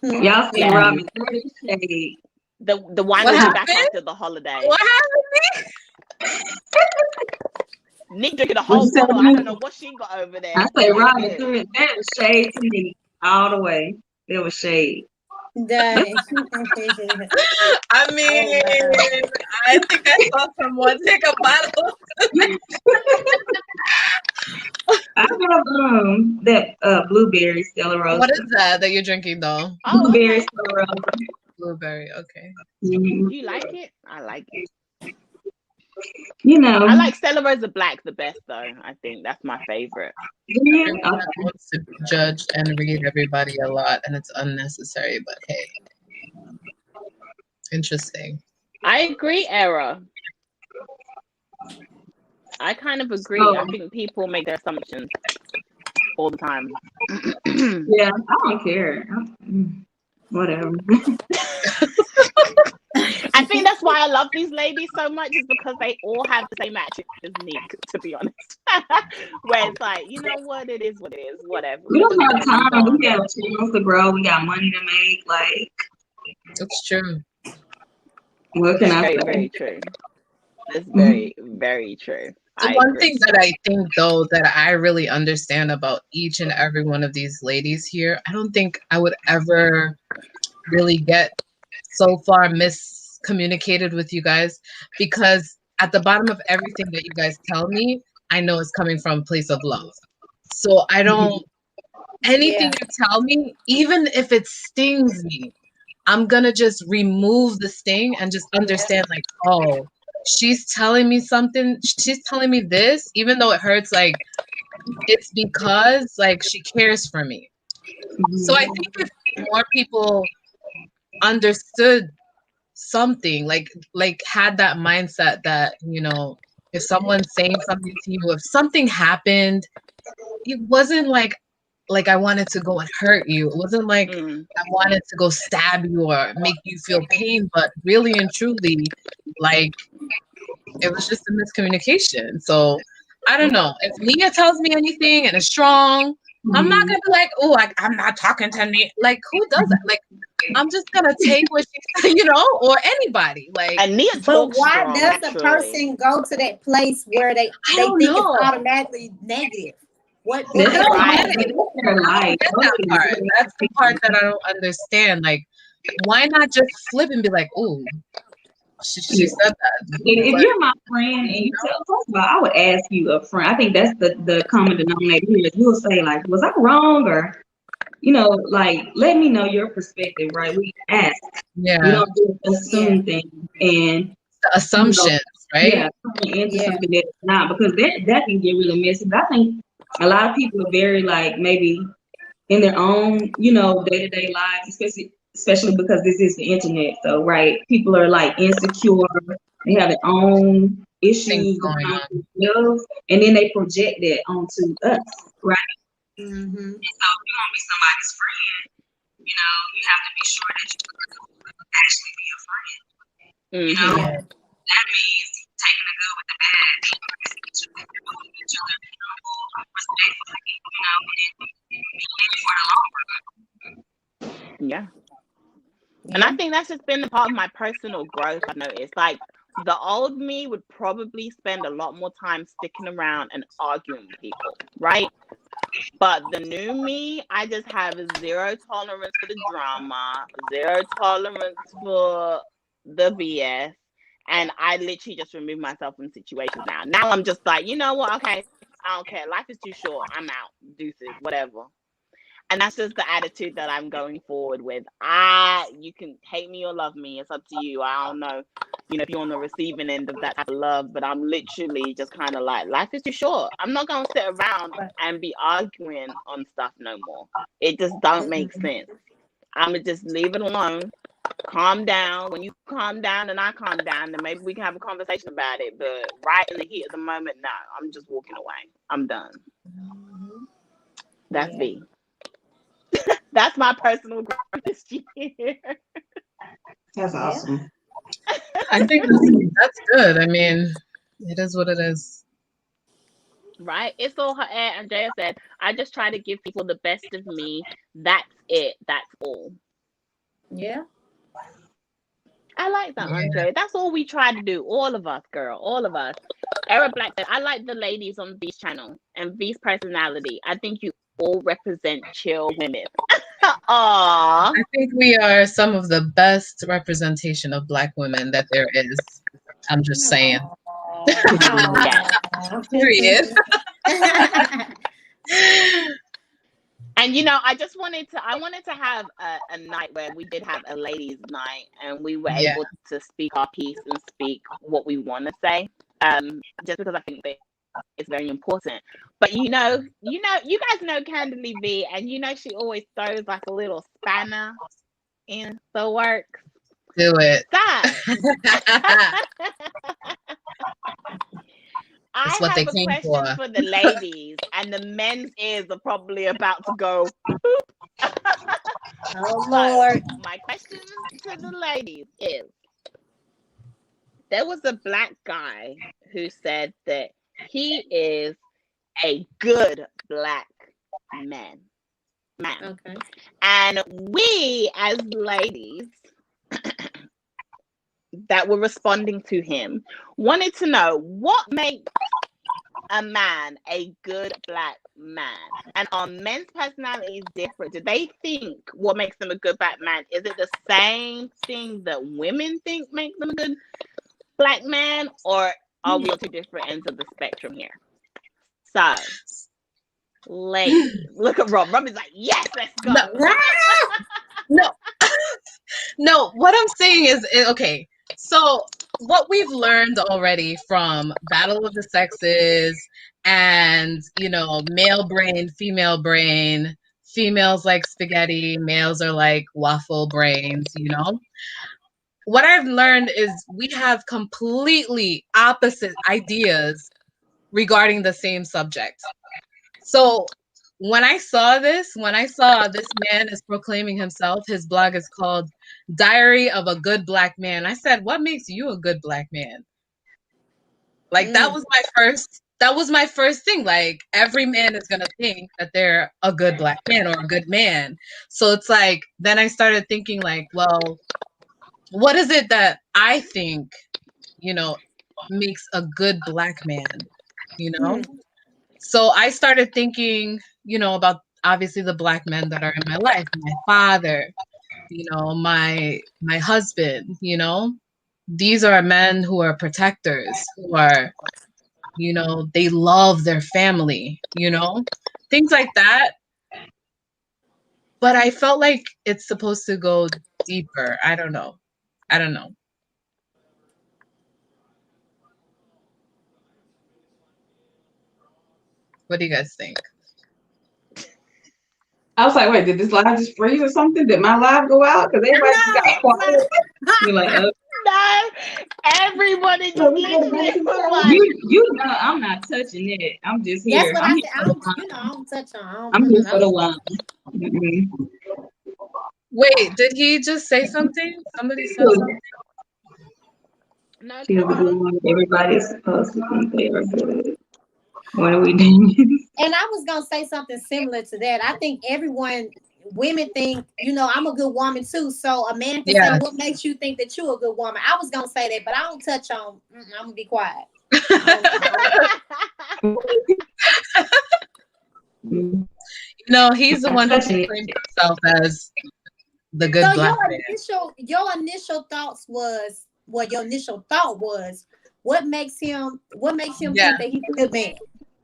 Y'all see Yeah. Robin through the shade. The wine What will be back happened? after the holiday. What happened? Nick drinking a What'd whole you say, bottle. I Nick? don't know what she got over there. I say It's Robin good. through it. That was shade to me all the way. There was shade. Dang. I mean, I think I saw someone take a bottle. I have that blueberry Stella Rosa. What is that you're drinking though? Oh, Blueberry okay. Stella Rosa. Blueberry, okay. Mhm. Do you like it? I like it. I like Stella Rosa Black the best, though. I think that's my favorite. Yeah. Everyone wants to judge and read everybody a lot, and it's unnecessary, but hey. Interesting. I agree, Era. I kind of agree. So, I think people make their assumptions all the time. yeah, I don't care. Whatever. I think that's why I love these ladies so much, is because they all have the same attributes as Nick, to be honest. Where it's like, you know what, it is what it is, whatever. We don't have Just gonna move time. on. We got channels to grow. We got money to make. Like, It's true. what can I Very, say? very true. It's very, very true. The I one agree. thing that I think, though, that I really understand about each and every one of these ladies here, I don't think I would ever really get so far miscommunicated with you guys, because at the bottom of everything that you guys tell me, I know it's coming from a place of love. So I don't, anything you tell me, even if it stings me, I'm gonna just remove the sting and just understand, like, oh, she's telling me something, she's telling me this, even though it hurts, like, it's because, like, she cares for me. So I think if more people understood something, like had that mindset that, if someone's saying something to you, if something happened, it wasn't like like I wanted to go and hurt you. It wasn't like Mm. I wanted to go stab you or make you feel pain, but really and truly, like it was just a miscommunication. So I don't know. If Nia tells me anything and it's strong, I'm not gonna be like, oh, I'm not talking to Nia. Like, who does that? Like, I'm just gonna take what she, or anybody. Like, And Nia But talks why strong, does a naturally. person go to that place where they don't think know. it's automatically negative? What I That's don't Right. get it. I don't get that part. That's the part that I don't understand. Like, why not just flip and be like, "Ooh, she said that." If But you're my friend and you tell, first of all, I would ask you up front. I think that's the common denominator here is you'll say like, was I wrong? Or, like, let me know your perspective, right? We ask. We yeah, don't just assume things and, the assumptions, right? yeah, turn into Yeah. something that's not, because that can get really messy. But I think a lot of people are very like maybe in their own, day-to-day lives, especially because this is the internet. So, right, people are like insecure. They have their own Things issues going going on on. themselves, and then they project that onto us, right? Mm-hmm. And so, if you want to be somebody's friend, you have to be sure that you actually be a friend. Mhm. Yeah. That means taking the good with the bad, each other, respectfully, and for the long run. Yeah. And I think that's just been a part of my personal growth. I've noticed, like, the old me would probably spend a lot more time sticking around and arguing with people, right? But the new me, I just have zero tolerance for the drama, zero tolerance for the BS, and I literally just remove myself from situations now. Now I'm just like, you know what? Okay, I don't care. Life is too short. I'm out. Deuces, whatever. And that's just the attitude that I'm going forward with. You can hate me or love me. It's up to you. I don't know, if you're on the receiving end of that type of love, but I'm literally just kind of like, life is too short. I'm not going to sit around and be arguing on stuff no more. It just don't make sense. I'm going to just leave it alone. Calm down. When you calm down and I calm down, then maybe we can have a conversation about it. But right in the heat of the moment, no, I'm just walking away. I'm done. That's V. That's my personal growth this year. That's awesome. I think that's good. I mean, it is what it is. Right? It's all her air. Andrea said, I just try to give people the best of me. That's it. That's all. Yeah. I like that, Andrea. That's all we try to do. All of us, girl. All of us. Era Black said, I like the ladies on V's channel and V's personality. I think you all represent chill women. Aww. I think we are some of the best representation of Black women that there is. I'm just saying. Yes. Period. And I just wanted to have a night where we did have a ladies' night and we were able to speak our piece and speak what we want to say. Just because I think that it's very important. But you guys know Candidly V, and she always throws like a little spanner in the works. Do it. I what have they a came question for the ladies, and the men's ears are probably about to go. Oh Lord. So, my question to the ladies is: there was a Black guy who said that he is a good Black man. Okay. And we as ladies that were responding to him wanted to know what makes a man a good Black man. And are men's personalities different? Do they think what makes them a good Black man? Is it the same thing that women think makes them a good Black man? Or are we on two different ends of the spectrum here? So, ladies, look at Rob. Rob is like, yes, let's go. No, what I'm saying is, okay, so what we've learned already from Battle of the Sexes and, male brain, females like spaghetti, males are like waffle brains, What I've learned is we have completely opposite ideas regarding the same subject. So when I saw this man is proclaiming himself, his blog is called Diary of a Good Black Man. I said, what makes you a good black man? Like that was my first thing. Like every man is gonna think that they're a good black man or a good man. So it's like then I started thinking like, well, what is it that I think, makes a good black man, you know? So I started thinking, about obviously the black men that are in my life, my father, my husband, these are men who are protectors, who are, they love their family, things like that. But I felt like it's supposed to go deeper. I don't know. What do you guys think? I was like, wait, did this live just freeze or something? Did my live go out? Because everybody just got quiet. You're like, oh. No, everybody just literally was like, I'm not touching it. I'm just That's here. what I'm I here said. for I the don't, wine. I don't touch on. I'm here for the wine. Mm-hmm. Wait, did he just say something? Somebody said something? no, She's come the on. one everybody's supposed to think they are good. What are we doing? And I was gonna say something similar to that. I think women think, I'm a good woman too. So a man can say, what makes you think that you're a good woman? I was gonna say that, but I don't touch on. I'm gonna be quiet. He's the one who proclaimed himself as the good So black man. your initial thoughts was your initial thought was what makes him think that he's a good man?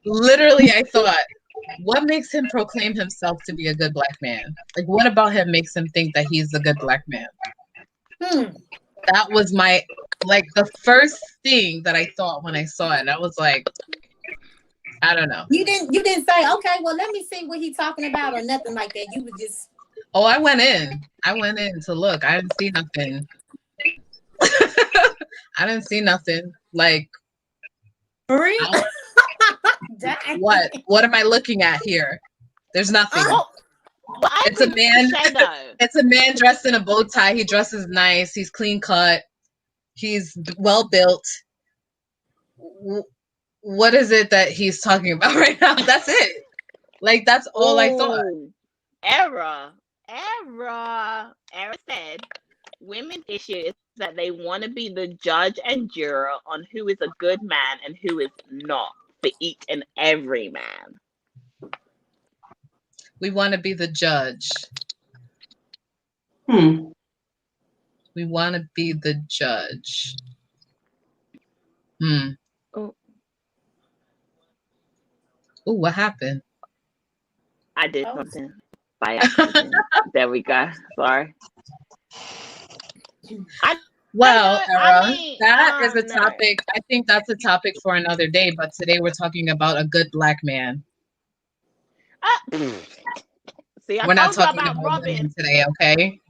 Literally, I thought, what makes him proclaim himself to be a good black man? Like, what about him makes him think that he's a good black man? That was the first thing that I thought when I saw it. I was like, I don't know. You didn't say, okay, well, let me see what he's talking about or nothing like that. You would just. Oh, I went in to look. I didn't see nothing. I didn't see nothing. Like, for real? What am I looking at here? There's nothing. It's a man. It's a man dressed in a bow tie. He dresses nice. He's clean cut. He's well built. What is it that he's talking about right now? That's it. Like, that's all I thought. Era said women's issue is that they want to be the judge and juror on who is a good man and who is not for each and every man. We want to be the judge. We want to be the judge. Oh, what happened? I did something by accident. There we go. Sorry. That is a topic. I think that's a topic for another day. But today we're talking about a good black man. See, we're not talking about Robin today, okay?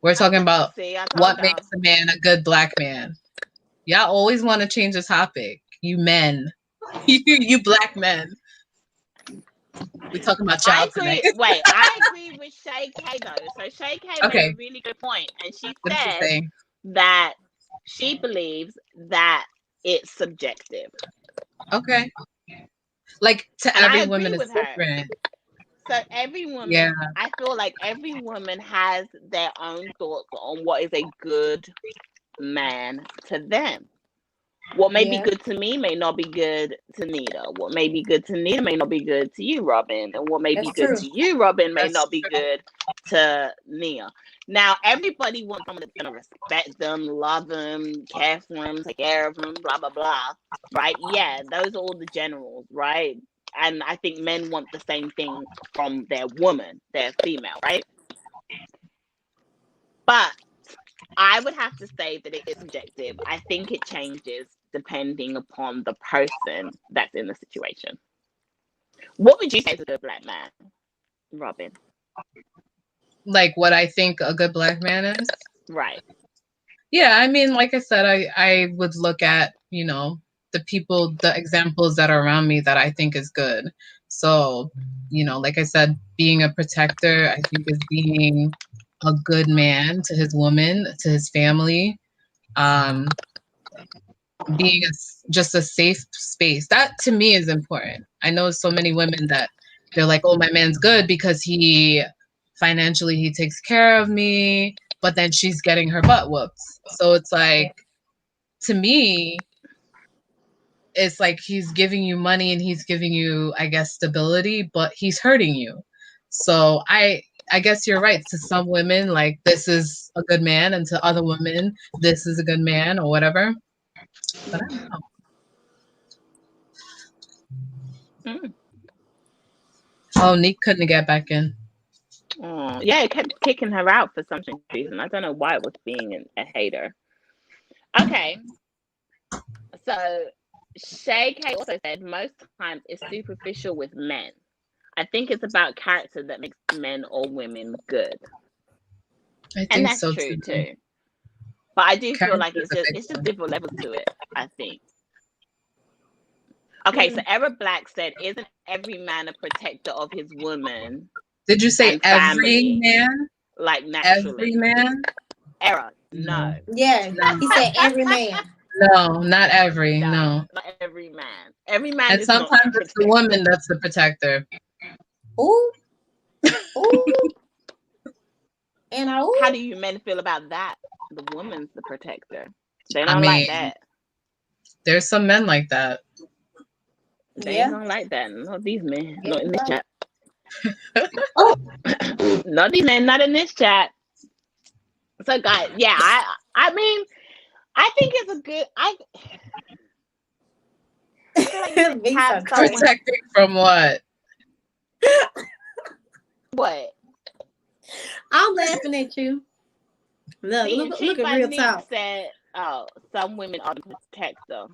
We're talking about what makes a man a good black man. Y'all always want to change the topic. You men. you black men. We're talking about y'all today. Wait, I agree with Shay K though. So Shay K made a really good point, and she said that she believes that it's subjective. Okay. Like to every woman is different. So every woman, I feel like every woman has their own thoughts on what is a good man to them. What may be good to me may not be good to Nita. What may be good to Nita may not be good to you, Robin. And what may be good to you, Robin, may not be good to Nia. Now, everybody wants someone that's going to respect them, love them, care for them, take care of them, blah, blah, blah. Right? Yeah, those are all the generals, right? And I think men want the same thing from their woman, their female, right? But I would have to say that it is subjective. I think it changes depending upon the person that's in the situation. What would you say is a good black man, Robin? Like what I think a good black man is? Right. Yeah, I mean, like I said, I would look at, the people, the examples that are around me that I think is good. So, like I said, being a protector, I think, is being a good man to his woman, to his family, being just a safe space. That to me is important. I know so many women that they're like, oh, my man's good because financially he takes care of me, but then she's getting her butt whooped. So it's like, to me, it's like he's giving you money and he's giving you, I guess, stability, but he's hurting you. So I guess you're right. To some women, like, this is a good man, and to other women, this is a good man or whatever. But I don't know. Mm. Oh, Neek couldn't get back in. Oh, yeah, it kept kicking her out for some reason. I don't know why it was being a hater. Okay. So Shay K also said most times it's superficial with men. I think it's about character that makes men or women good. I think And that's so true too. But I do feel like it's just different levels to it, I think. Okay, so Era Black said, isn't every man a protector of his woman? Did you say every family? man? Like naturally. Every man? Era, no. Yeah, No. he said every man. No, not every. No. Not every man. Every man And is sometimes not it's the woman that's the protector. Ooh. Ooh. And how do you men feel about that? The woman's the protector. They don't like that. There's some men like that. They don't like that. Not these men. Yeah, not in this chat. Not these men. Not in this chat. So, guys, yeah, I mean, I think it's a good. I feel like protecting from what? What? I'm laughing at you. Look at real talk. Said, "Oh, some women are the protector."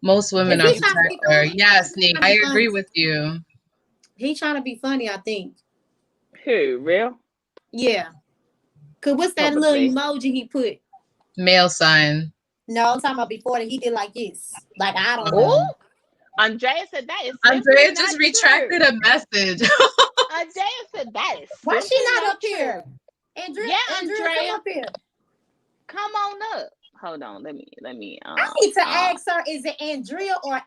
Most women are protector. Yes, Nick, I agree with you. He's trying to be funny, I think. Who? Real? Yeah. Cause what's that little emoji he put? Male sign. No, I'm talking about before that he did like this. Like, I don't know. Andrea said that is. Andrea just retracted a message. Andrea said that is. Why she not up here? Andrea, come up here. Come on up. Hold on, let me. I need to ask her: is it Andrea or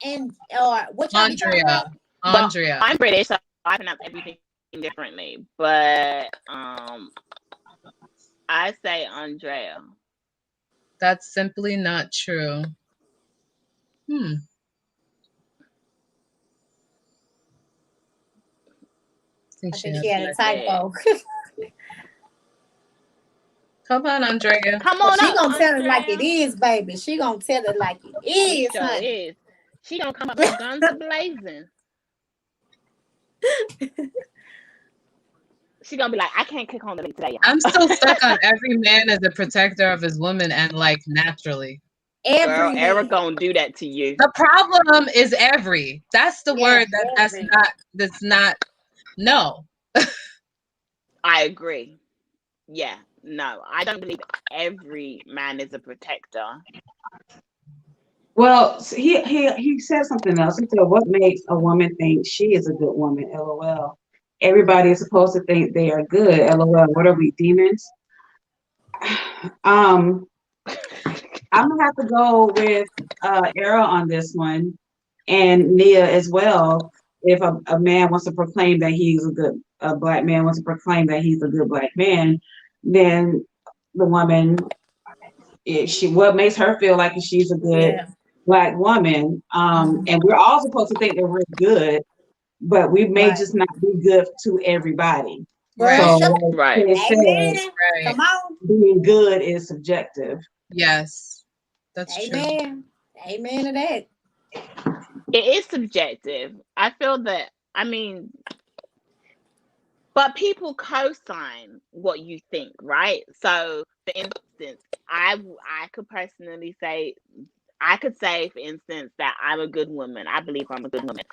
what? Andrea. Andrea. I'm British, so I pronounce everything differently. But I say Andrea. That's simply not true. I think she had a typo. Come on, Andrea. Come on, she gonna tell it like it is, baby. She gonna tell it like it is, honey. She gonna come up with guns blazing. She gonna be like, I can't click on the link today. I'm still stuck on every man is a protector of his woman, and like naturally. Girl, Eric gonna do that to you. The problem is every. That's the word that's not. No. I agree. Yeah. No, I don't believe every man is a protector. Well, he said something else. He said, "What makes a woman think she is a good woman?" LOL. Everybody is supposed to think they are good. LOL. What are we, demons? I'm gonna have to go with Era on this one, and Nia as well. If a man wants to proclaim that he's a black man wants to proclaim that he's a good black man, then the woman, what makes her feel like she's a good black woman, and we're all supposed to think that we're good, but we may just not be good to everybody. Right. So, right. Come on. Being good is subjective. Yes, that's true. Amen to that. It is subjective. I feel that. I mean, but people co-sign what you think, right? So, for instance, I could personally say, for instance, that I'm a good woman. I believe I'm a good woman.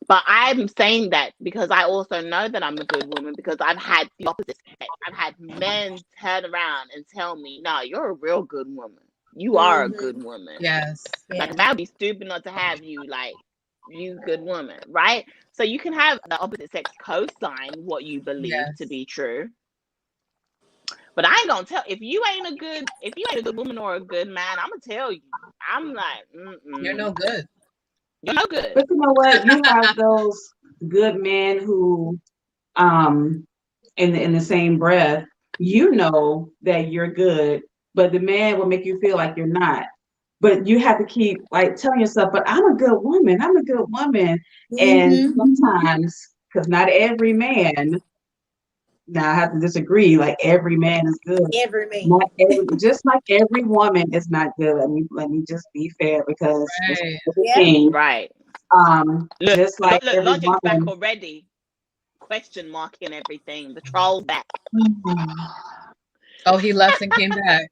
But I'm saying that because I also know that I'm a good woman, because I've had the opposite sex. I've had men turn around and tell me, no, you're a real good woman. You are a good woman. Yes. Like, if I'd be stupid not to have you, like, you good woman, right? So you can have the opposite sex co-sign what you believe to Yes. be true. But I ain't gonna tell if you ain't a good woman or a good man, I'm gonna tell you. I'm like, You're no good. you're no good. But you know what? You have those good men who, in the same breath, you know that you're good, but the man will make you feel like you're not. But you have to keep like telling yourself, but I'm a good woman. I'm a good woman. And Mm-hmm. sometimes, because not every man, now I have to disagree, like every man is good. Every man. Not every, just like every woman is not good. Let me just be fair because it's Right. the Yeah. king. Right. Just like Look, every Logic's back woman. already. Question mark and everything. The troll's back. Oh, he left and came back.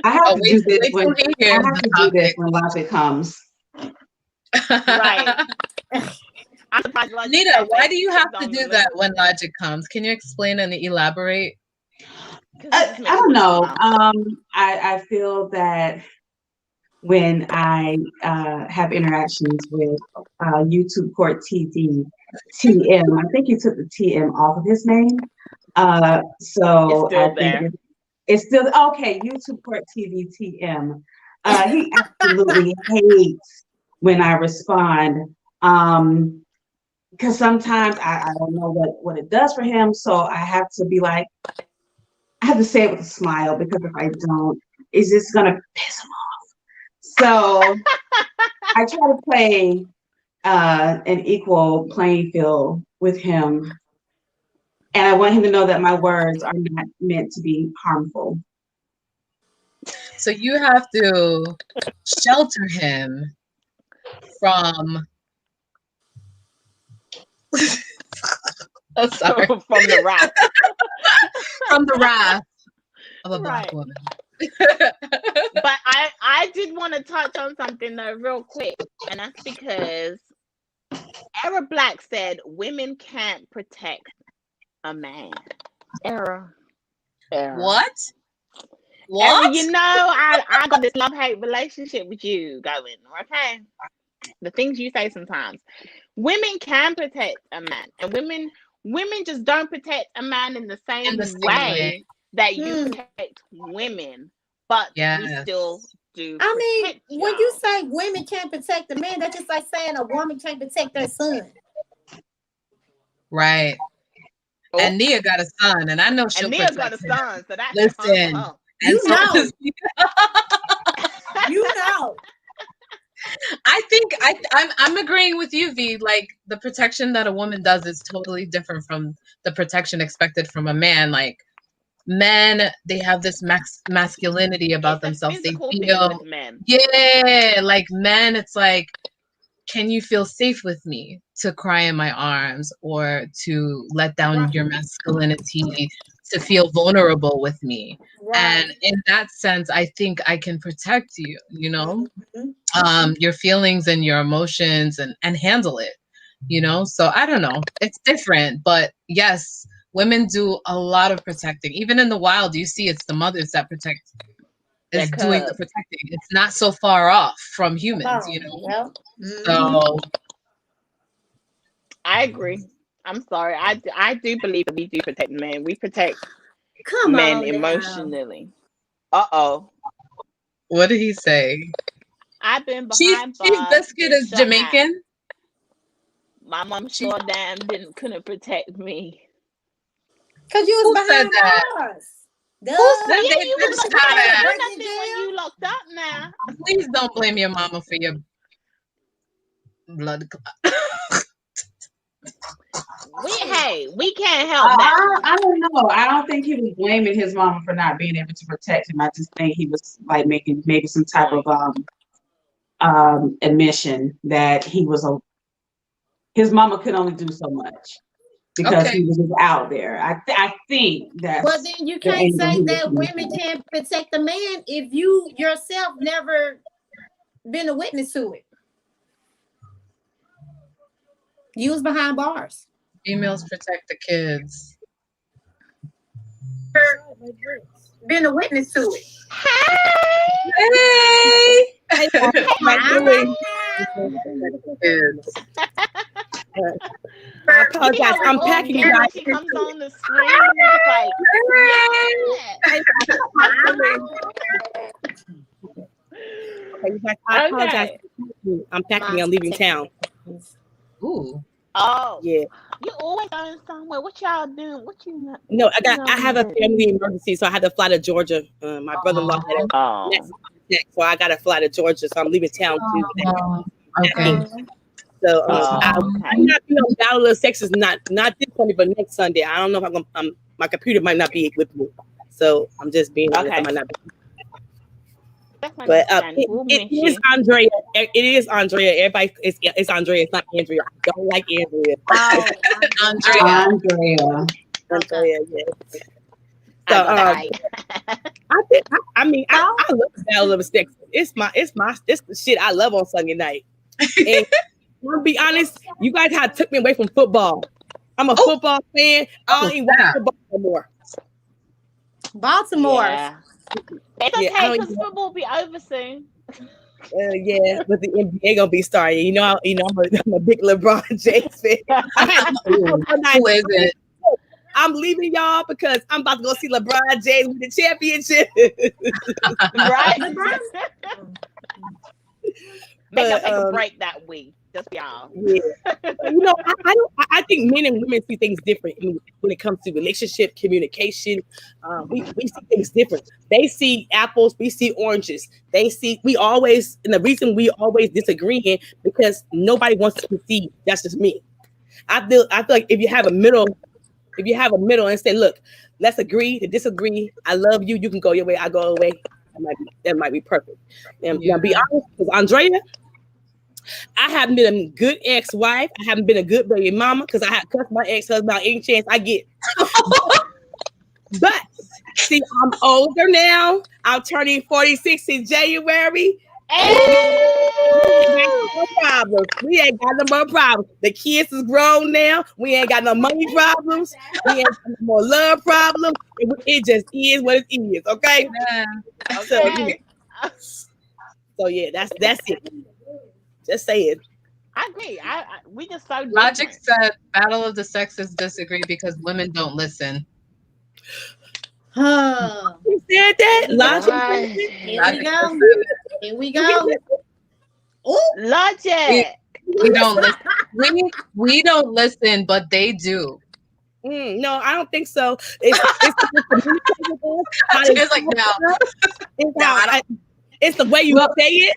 I have Oh, to do this wait when till he I hears have the to do this topic. when Logic comes. Right. I'm surprised Logic Nita, can't why say do you have kids to on do the that when Logic comes? Can you explain and elaborate? because I, it just I makes you don't want know. to smile. I feel that when I have interactions with YouTube Court TM, I think he took the TM off of his name. It's So I still think there. it's still okay. YouTube Court TM. He absolutely hates when I respond. Because sometimes I don't know what it does for him. So I have to be like, I have to say it with a smile because if I don't, it's just gonna piss him off. So I try to play an equal playing field with him. And I want him to know that my words are not meant to be harmful. So you have to shelter him from. Oh, sorry. From the wrath. From the wrath of a Right. Black woman. But I did want to touch on something though real quick. And that's because Era Black said women can't protect a man. Era. What? Era, What? you know, I got this love-hate relationship with you going, okay? The things you say sometimes. Women can protect a man. And women just don't protect a man in the In same the same way. way that you protect women. But we Yes. still do I mean, protect when you y'all. say women can't protect a man, that's just like saying a woman can't protect their son. Right. Oh, And Nia got a son, and I know she'll and Nia protect got a him. son, so that hit home Listen. for her. And You so know. does- You know. I think I'm agreeing with you, V. Like the protection that a woman does is totally different from the protection expected from a man. Like men, they have this masculinity about It's a themselves. They physical thing feel, with men. yeah, like men, it's like, can you feel safe with me to cry in my arms or to let down Right. your masculinity, to feel vulnerable with me? Right. And in that sense, I think I can protect you, you know, Mhm. your feelings and your emotions and handle it, you know? So I don't know. It's different, but yes, women do a lot of protecting. Even in the wild, you see it's the mothers that protect, Their is doing the cubs. protecting. It's not so far off from humans, Come you on. know? Well, mhm. So I agree. I'm sorry. I do believe that we do protect men. We protect Come men on now. emotionally. Uh-oh. what did he say? I've been Chief behind Chief bars, Biscuit been is shot at. Jamaican. My mom Chief, sure damn couldn't protect me. Because you who was said behind that? bars. Duh. Who Well, said yeah, they you You was was been you shot trying to ain't at? do break the nothing when jail. you locked up now. Please don't blame your mama for your blood clot. We can't help that one. I don't know. I don't think he was blaming his mama for not being able to protect him. I just think he was like making maybe some type of admission that he was his mama could only do so much because Okay. he was just out there. I think that's Well, then you the can't angle he say was that coming women from. can't protect a man if you yourself never been a witness to it. You was behind bars. Females protect the kids. Been a witness to it. Hey, Hey! hey, All Julie. right Kids. I apologize. I'm packing you guys. She comes on the screen. It's like, Okay, you guys, I apologize. I'm packing. I'm leaving town. Ooh. Oh, Yeah. you always going somewhere. What y'all doing? What you? No, I have a family emergency, so I had to fly to Georgia. My brother-in-law had Oh. so I got to fly to Georgia. So I'm leaving town Tuesday. Okay. So okay. I'm not be on Battle of the Sexes, not this Sunday, but next Sunday. I don't know if my computer might not be with me, so I'm just being honest. I might not be. But it is Andrea. It is Andrea. Everybody, it's Andrea. It's not Andrea. I don't like Andrea. Oh, Andrea. Andrea, yes. So I mean I love Battle of the Sexes. It's the shit I love on Sunday night. And I'll be honest, you guys have took me away from football. I'm a football fan. I don't even watch football anymore. Baltimore. Yeah. It's okay because football will be over soon. Yeah, but the NBA gonna be starting. You know, I'm a big LeBron James fan. Who is it? I'm leaving y'all because I'm about to go see LeBron James with the championship. Right? Make us take a But, break that week. Just y'all. Yeah. You know, I think men and women see things different when it comes to relationship, communication. We see things different. They see apples, we see oranges. And the reason we always disagreeing because nobody wants to concede. That's just me. I feel like if you have a middle and say, look, let's agree to disagree. I love you. You can go your way. I go away. That might be perfect. And now be honest, because Andrea, I haven't been a good ex-wife. I haven't been a good baby mama because I had cussed my ex-husband out any chance I get. But see, I'm older now. I'm turning 46 in January. No problems. We ain't got no more problems. The kids is grown now. We ain't got no money problems. We ain't got no more love problems. It just is what it is. Okay. Yeah. Okay. So yeah, that's it. Just say it. I agree. We just so Logic different. said Battle of the Sexes disagree because women don't listen. Who said that? Logic. Here we go. Ooh, Logic. We don't listen. We don't listen, but they do. No, I don't think so. It's the way you say it.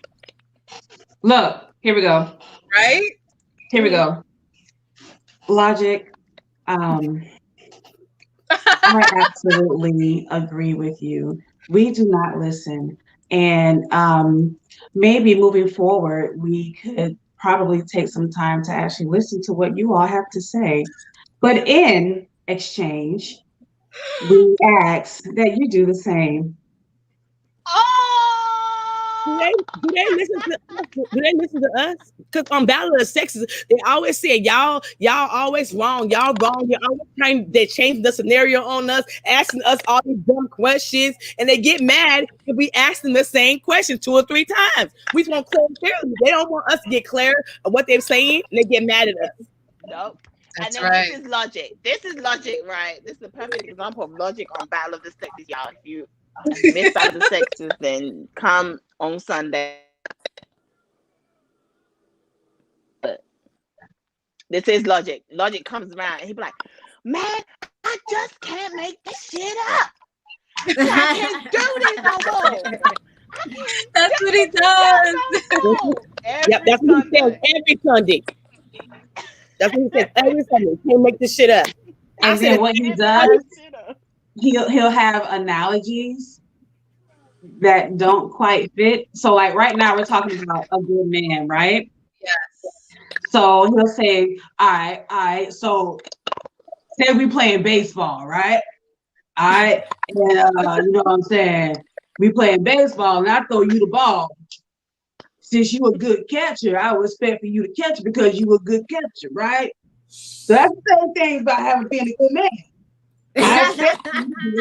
Look, here we go. Right? Here we go. Logic. I absolutely agree with you. We do not listen. And maybe moving forward, we could probably take some time to actually listen to what you all have to say. But in exchange, we ask that you do the same. Do they listen to us? Do they listen to us? Because on Battle of the Sexes, they always say y'all always wrong. Y'all wrong. You're always trying to change the scenario on us, asking us all these dumb questions, and they get mad if we ask them the same question 2 or 3 times. We just want clarity. They don't want us to get clear of what they're saying, and they get mad at us. Nope. That's and then right. This is logic, right? This is a perfect example of logic on Battle of the Sexes, y'all. If you miss Battle of the Sexes, then come on Sunday. But this is logic. Logic comes around and he be like, man, I just can't make this shit up. I can't do this no more. That's what he does. That's what he says every Sunday. That's what he says every Sunday. Can't make this shit up. And then what he does, he'll have analogies that don't quite fit. So like right now we're talking about a good man, right? Yes. So he'll say, all right, so say we playing baseball, right? All right, and you know what I'm saying? We playing baseball and I throw you the ball. Since you a good catcher, I would expect for you to catch it because you a good catcher, right? So that's the same thing about having been a good man. And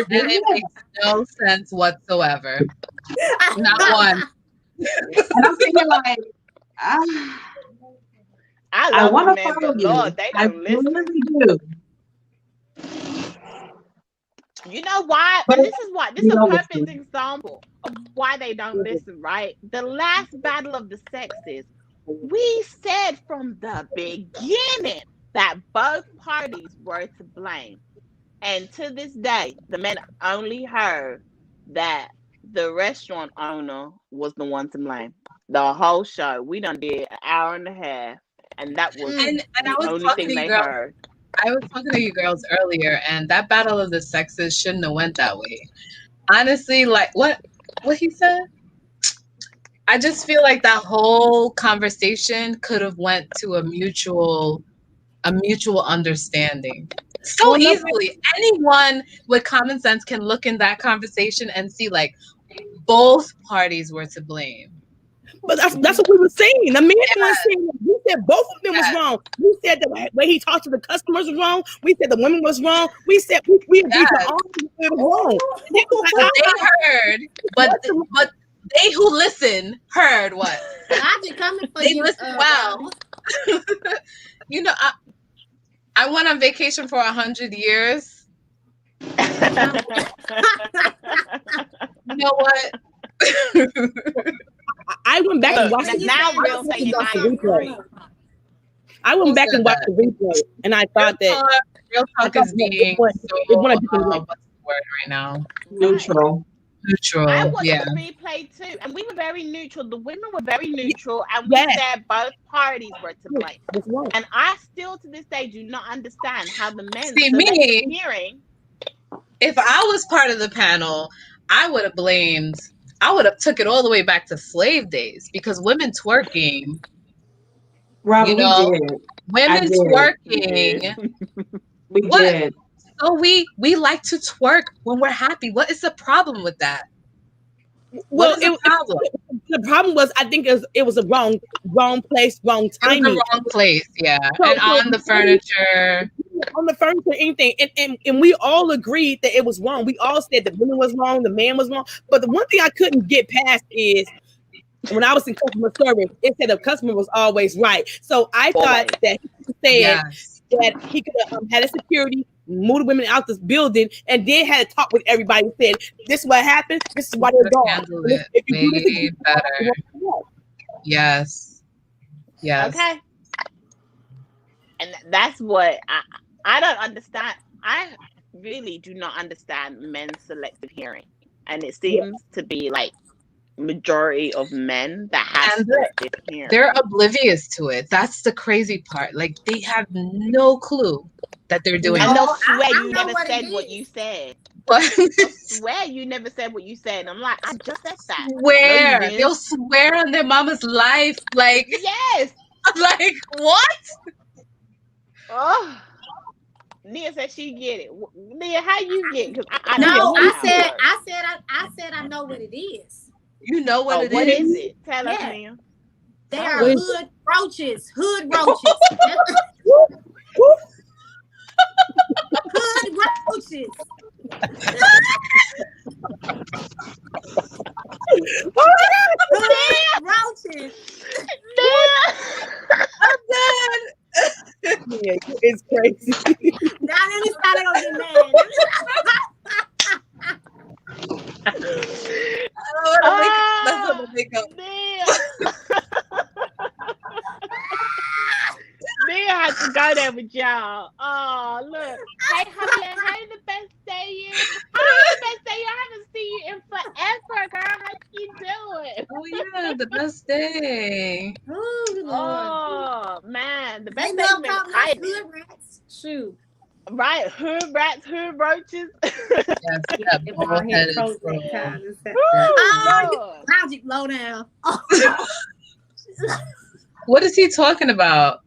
it makes no sense whatsoever. Not one. And I'm thinking like, I I love want the to men, follow but you. Lord, they I don't listen. really do. You know why? But And this is why. This you is a don't perfect listen. example of why they don't listen. Right? The last battle of the sexes, we said from the beginning that both parties were to blame. And to this day, the men only heard that the restaurant owner was the one to blame. The whole show, we done did an hour and a half, and that was And I the was only talking thing to you they girls. heard. I was talking to you girls earlier, and that battle of the sexes shouldn't have went that way. Honestly, like what he said. I just feel like that whole conversation could have went to a mutual understanding. So Well, no, easily. Anyone with common sense can look in that conversation and see like both parties were to blame. but that's what we were saying. The man was Yes, saying that. We said both of them was yes, wrong. We said the way he talked to the customers was wrong. We said the women was wrong. We said we agreed to yes. all of it was wrong. And they was like, But oh, they heard, but they who listen heard what? Logic coming for They you, listened well. You know, I went on vacation for 100 years. You know what? I went back and Look, watched the now I real went back and saying watched I the replay. agree. I went Who back said and watched that? the replay, and I Real thought that talk, real I talk thought is that being it so went a different way. what's the word right now? Right. Neutral. I Neutral. watched Yeah. the replay too, and we were very neutral. The women were very neutral, and we Yes, said both parties were to blame. that's wrong. And I still to this day do not understand how the men's See selective me, hearing. if I was part of the panel, I would have took it all the way back to slave days because women twerking, Robert, you we know, did. I women did. We did. twerking. We What? did. So we like to twerk when we're happy. What is the problem with that? What Well, is the problem? the problem was I think it was a wrong place, wrong It was the timing. wrong place, yeah. So, And on the furniture. on the furniture, anything, and we all agreed that it was wrong. We all said the woman was wrong, the man was wrong. But the one thing I couldn't get past is when I was in customer service, it said the customer was always right. So I thought Always. that he said Yes. that he could have had a security, move the women out this building, and then had a talk with everybody. Said, "This is what happened. This is why they're Could have gone. handled And it if you do this way again, better. you won't come back." Yes. Yes. Okay. And that's what I don't understand. I really do not understand men's selective hearing. And it Yeah. seems to be like majority of men that have And selective hearing. they're oblivious to it. That's the crazy part. Like they have no clue that they're doing And they'll No, swear I you know never what it said what is. you said. but They'll swear you never said what you said. And I'm like, I just said that. No, you swear. didn't. They'll swear on their mama's life. Like, Yes. like what? Oh. Nia said she get it. Nia, how you get it? Because I No, don't know I how it works. said I know what it is. You know what Oh, it what is? is it? Tell us, Yeah. Nia. They Oh. are What is hood roaches. Hood roaches. Hood roaches. Hood roaches. I'm done. Yeah, it's crazy. Now let me start gonna get mad. That's what I make up. Nia had to go there with y'all. Oh, look. Hey, Javier. Hey, the best day you. Hi, the best day you. I haven't seen you in forever, girl. How you doing? Oh yeah, the best day. Oh, Lord. Oh, man. The They best day's love been calling us hiding. hood rats. Shoot. Right. Hood rats, hood roaches. Yes, that If bald I had headed frozen troll. that kind of stuff. Woo, Oh, Lord. Logic low down. What is he talking about?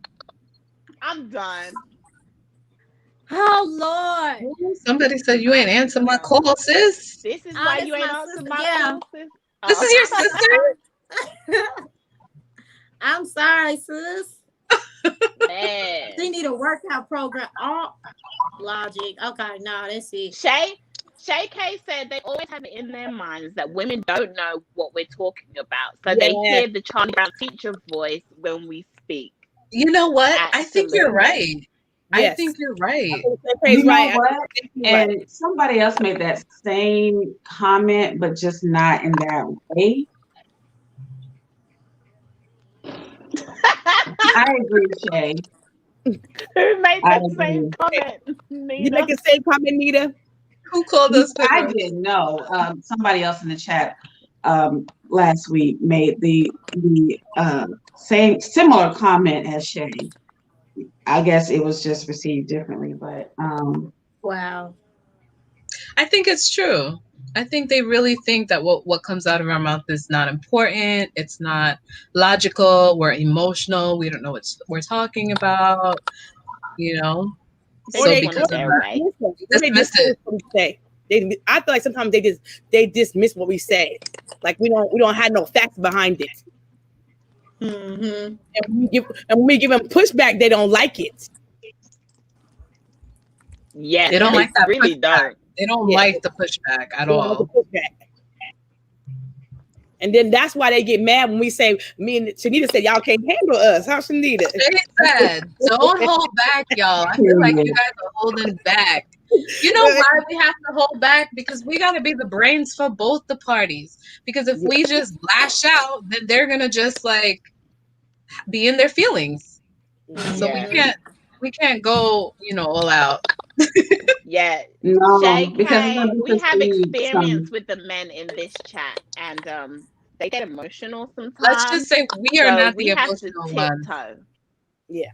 I'm done. Oh, Lord. Somebody said you ain't answer my call, sis. This is Oh, why that's you ain't my answered sister, my yeah. call, sis. This is your sister? I'm sorry, sis. Man. They need a workout program. Oh, Logic. Okay, no, that's it. Shay, Shay K said they always have it in their minds that women don't know what we're talking about. So they hear the Charlie Brown teacher voice when we speak. You know what? I think you're Absolutely. right. I think you're right. You know what? And somebody else made that same comment, but just not in that way. I agree, Shay. Who made that same comment? Nita? You make the same comment, Nita? Who called us? I didn't know. Somebody else in the chat last week made the same similar comment as Shay. I guess it was just received differently, but wow. I think it's true. I think they really think that what comes out of our mouth is not important. It's not logical. We're emotional. We don't know what we're talking about. You know. So because they dismiss what we say. I feel like sometimes they dismiss what we say. Like we don't have no facts behind it. Mm-hmm. And when we give them pushback, they don't like it. Yeah, they don't like that. Really don't. They don't like the pushback at all. Like the pushback. And then that's why they get mad when we say, me and Shanita said, y'all can't handle us. How Shanita? They said, don't hold back, y'all. I feel like you guys are holding back. You know why we have to hold back? Because we got to be the brains for both the parties. Because if we just lash out, then they're going to just like be in their feelings. So we can't go, all out. Yeah. No, Shay because K, we have experience with the men in this chat, and they get emotional sometimes. Let's just say we are not the emotional ones. Yeah,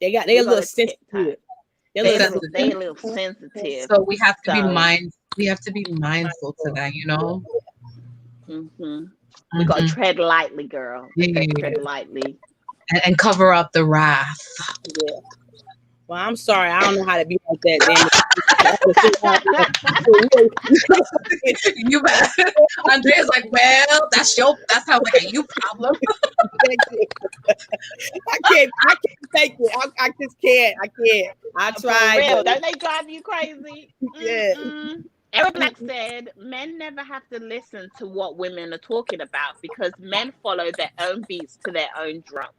they a little sensitive. They're a little sensitive. So we have to be mindful to that, Mm-hmm. We got to tread lightly, girl. Tread lightly. And cover up the wrath. Yeah. Well, I'm sorry. I don't know how to be like that. You better. Andrea's like, well, that's how like a you problem. I can't take it. I just can't. I can't. I tried. Real, don't they drive you crazy? Yeah. Eric Black said, men never have to listen to what women are talking about because men follow their own beats to their own drum.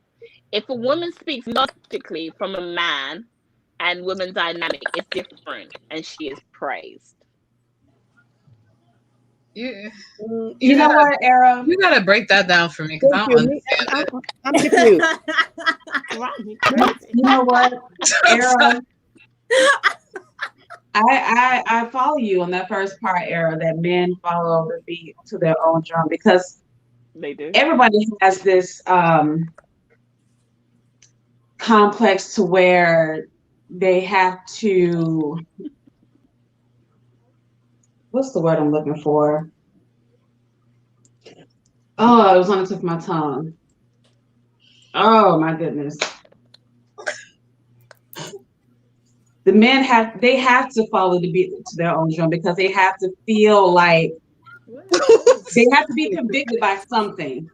If a woman speaks logically from a man and woman dynamic is different and she is praised. Yeah. You know what, Era? You gotta break that down for me because I don't understand it. I'm confused. You know what, Era? I follow you on that first part, Era, that men follow the beat to their own drum because they do. Everybody has this complex to where they have to, what's the word I'm looking for? Oh, it was on the tip of my tongue. Oh my goodness. The men have to follow the beat to their own drum because they have to feel like they have to be convicted by something.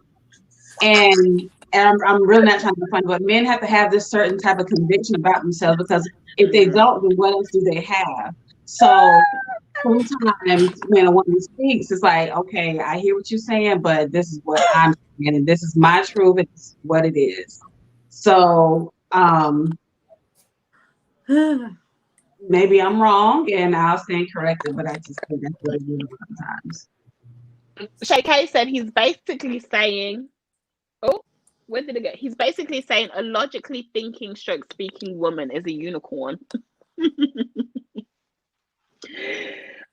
And I'm really not trying to be funny, but men have to have this certain type of conviction about themselves because if they don't, then what else do they have? So sometimes when a woman speaks, it's like, okay, I hear what you're saying, but this is what I'm saying, and this is my truth, it's what it is. So maybe I'm wrong and I'll stand corrected, but I just think that's what it is sometimes. Shay K said he's basically saying, where did it go? He's basically saying a logically thinking stroke speaking woman is a unicorn.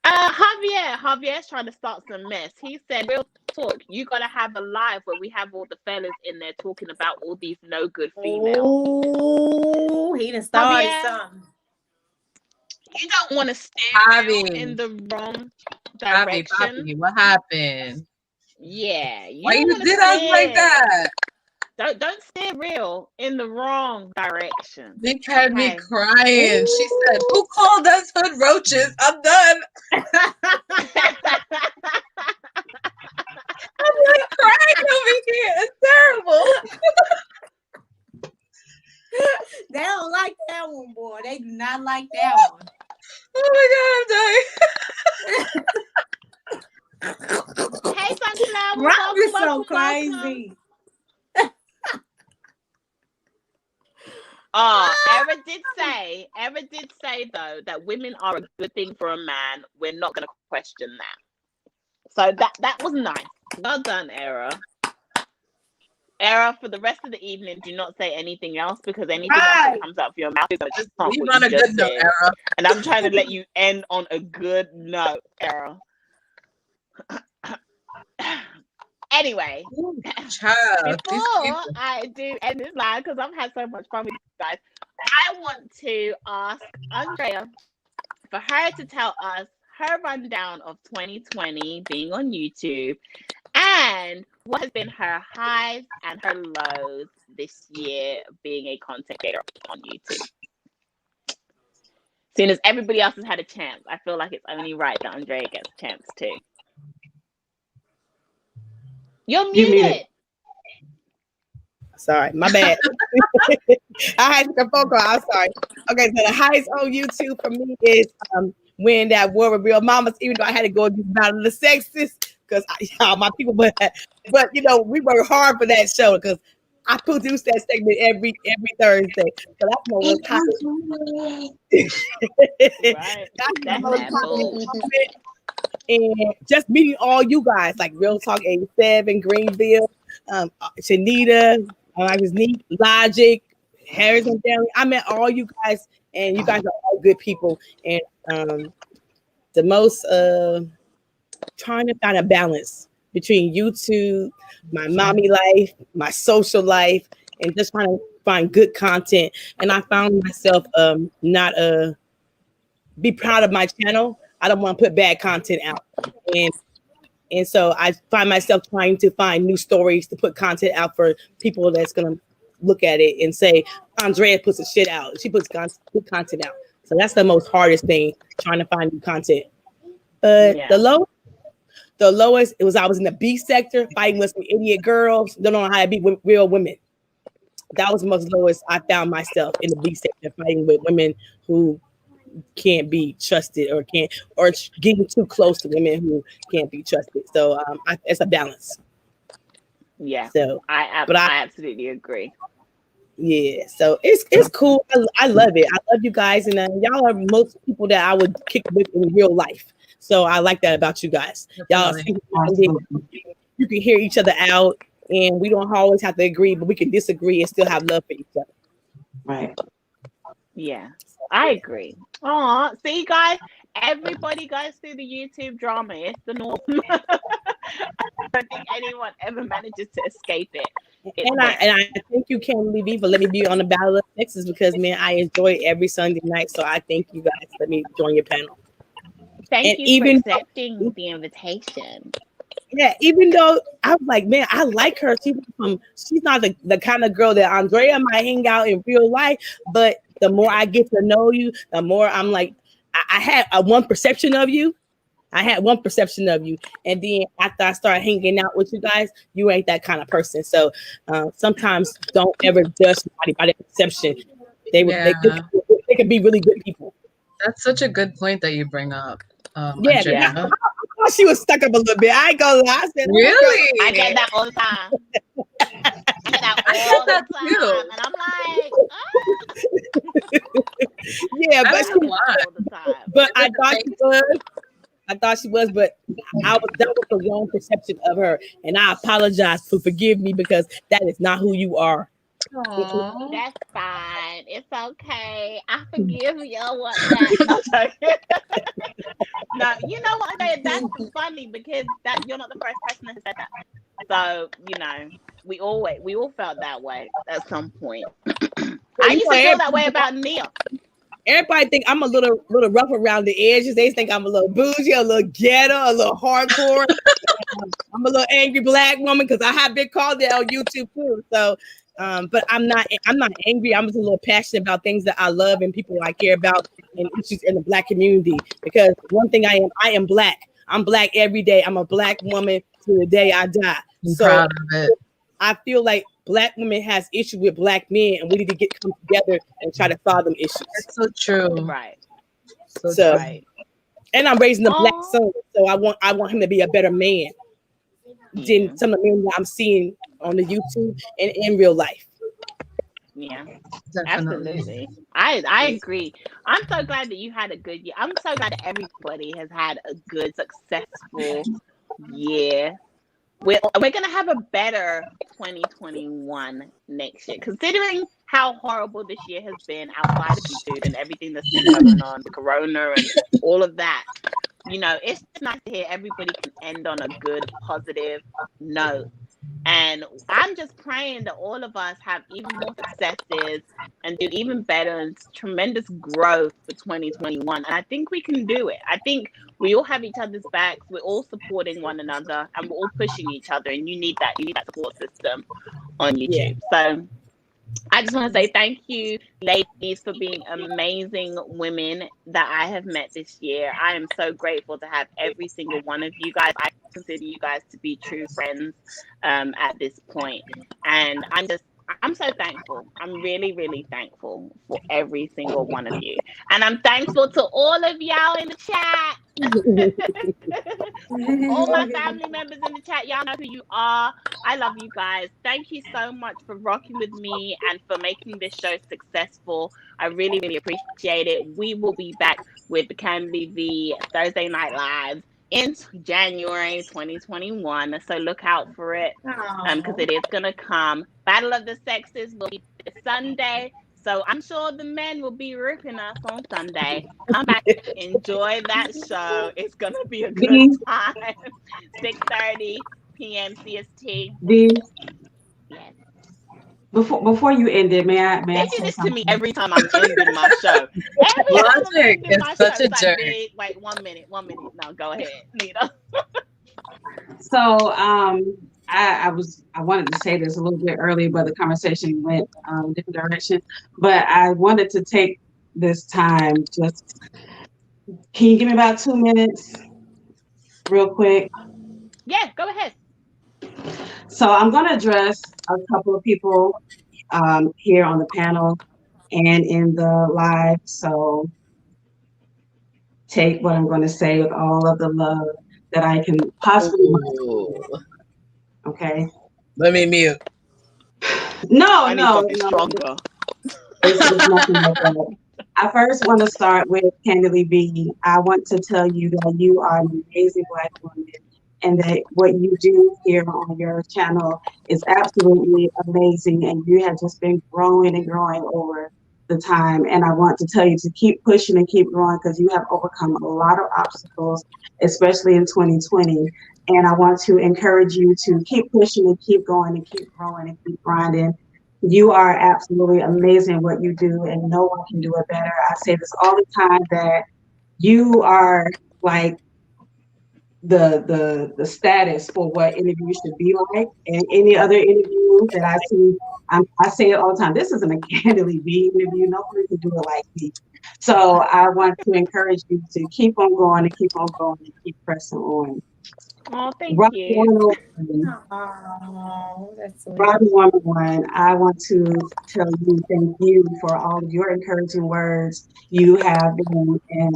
Javier's trying to start some mess. He said, real talk, you gotta have a live where we have all the fellas in there talking about all these no good females. Oh, he done started something. You don't want to steer in the wrong direction. Javi, what happened? Yeah. Why you did us like that? Don't steer real in the wrong direction. Nick had me crying. Ooh. She said, "Who called us hood roaches? I'm done." I'm like crying over here. It's terrible. They don't like that one, boy. They do not like that one. Oh my God, I'm dying. so welcome, welcome. crazy. Era did say though that women are a good thing for a man. We're not going to question that. So that was nice. Well done, Era. Era, for the rest of the evening, do not say anything else, because anything else that comes out of your mouth is going to just We run a good note, Era. And I'm trying to let you end on a good note, Era. Anyway, Child, before I do end this live, because I've had so much fun with you guys, I want to ask Andrea for her to tell us her rundown of 2020 being on YouTube and what has been her highs and her lows this year being a content creator on YouTube. Seeing as everybody else has had a chance, I feel like it's only right that Andrea gets a chance too. You're muted. Sorry, my bad. I had to phone call. I'm sorry. Okay, so the highest on YouTube for me is when that War with Real Mamas, even though I had to go against Battle of the Sexes, because my people, but you know, we work hard for that show because I produce that segment every Thursday. So that's my most Right. That's that and just meeting all you guys, like Real Talk 87, Greenville, Shanita, I was neat, Logic, Harrison Family. I met all you guys, and you guys are all good people. And the most trying to find a balance between YouTube, my mommy life, my social life, and just trying to find good content. And I found myself not be proud of my channel. I don't want to put bad content out. And so I find myself trying to find new stories to put content out for people that's going to look at it and say, Andrea puts the shit out. She puts good content out. So that's the most hardest thing, trying to find new content. The lowest, it was I was in the B sector fighting with some idiot girls. Don't know how to be real women. That was the most lowest I found myself in the B sector, fighting with women who can't be trusted or getting too close to women who can't be trusted. So it's a balance. Yeah. So I absolutely agree. Yeah. So it's cool. I love it. I love you guys, and y'all are most people that I would kick with in real life. So I like that about you guys. Y'all, you can hear each other out, and we don't always have to agree, but we can disagree and still have love for each other. Right. Yeah, I agree. Oh, see, guys, everybody goes through the YouTube drama. It's the norm. I don't think anyone ever manages to escape it. And I thank you, Candidly, for letting me be on the Battle of Texas, because, man, I enjoy every Sunday night. So I thank you guys. Let me join your panel. Thank you for accepting the invitation. Yeah, even though I was like, man, I like her. She's not the kind of girl that Andrea might hang out in real life, but the more I get to know you, the more I'm like, I had one perception of you. And then after I started hanging out with you guys, you ain't that kind of person. So sometimes don't ever judge somebody by their perception. They can be really good people. That's such a good point that you bring up. I thought she was stuck up a little bit. I ain't gonna lie. I said, really? I get that all the time. I get that all the time. And I'm like, yeah, but I thought she was, but that was the wrong perception of her. And I apologize for forgive me, because that is not who you are. Aww. That's fine. It's okay. I forgive you. What that? No, you know what? That's funny, because you're not the first person that said that. So we all felt that way at some point. I used to feel that way about Neil. Everybody think I'm a little rough around the edges. They think I'm a little bougie, a little ghetto, a little hardcore. I'm a little angry black woman, because I have been called that on YouTube too. So, but I'm not angry. I'm just a little passionate about things that I love and people I care about, and issues in the black community. Because one thing I am black. I'm black every day. I'm a black woman to the day I die. Proud of it. I feel like black women has issues with black men, and we need to come together and try to solve them issues. That's so true. Right. So right. And I'm raising a black son, so I want him to be a better man. than some of the men that I'm seeing on the YouTube and in real life. Yeah, Definitely. absolutely. I agree. I'm so glad that you had a good year. I'm so glad that everybody has had a good, successful year. We're gonna have a better 2021 next year, considering how horrible this year has been outside of YouTube and everything that's been going on, the corona and all of that. You know, it's just nice to hear everybody can end on a good, positive note. And I'm just praying that all of us have even more successes and do even better and tremendous growth for 2021. And I think we can do it. I think we all have each other's backs. We're all supporting one another and we're all pushing each other. And you need that. You need that support system on Yeah. YouTube. So I just want to say thank you, ladies, for being amazing women that I have met this year. I am so grateful to have every single one of you guys. I consider you guys to be true friends at this point. And I'm so thankful. I'm really, really thankful for every single one of you. And I'm thankful to all of y'all in the chat. All my family members in the chat, y'all know who you are. I love you guys. Thank you so much for rocking with me and for making this show successful. I really, really appreciate it. We will be back with the Candidly V Thursday Night Live in January 2021. So look out for it because it is going to come. Battle of the Sexes will be this Sunday. So I'm sure the men will be ripping us on Sunday. Come back, enjoy that show. It's gonna be a good time. 6:30 p.m. CST. Yes. Before you end it, may I They do say this to me something? every time I'm ending my show. Every time I'm Logic ending my is show, such a it's like, jerk. wait, 1 minute. No, go ahead, Nita. So I wanted to say this a little bit earlier, but the conversation went different direction. But I wanted to take this time just. Can you give me about 2 minutes, real quick? Yeah, go ahead. So I'm going to address a couple of people here on the panel and in the live. So take what I'm going to say with all of the love that I can possibly. Okay. Let me mute. No. Stronger. It's nothing like that. I first want to start with Candidly V. I want to tell you that you are an amazing Black woman and that what you do here on your channel is absolutely amazing. And you have just been growing and growing over the time. And I want to tell you to keep pushing and keep growing because you have overcome a lot of obstacles, especially in 2020. And I want to encourage you to keep pushing and keep going and keep growing and keep grinding. You are absolutely amazing what you do, and no one can do it better. I say this all the time that you are like the status for what interviews should be like. And any other interview that I see, I say it all the time. This isn't a Candidly V interview. Nobody can do it like me. So I want to encourage you to keep on going and keep on going and keep pressing on. Oh, thank you. Robbie 101, I want to tell you thank you for all of your encouraging words. You have been in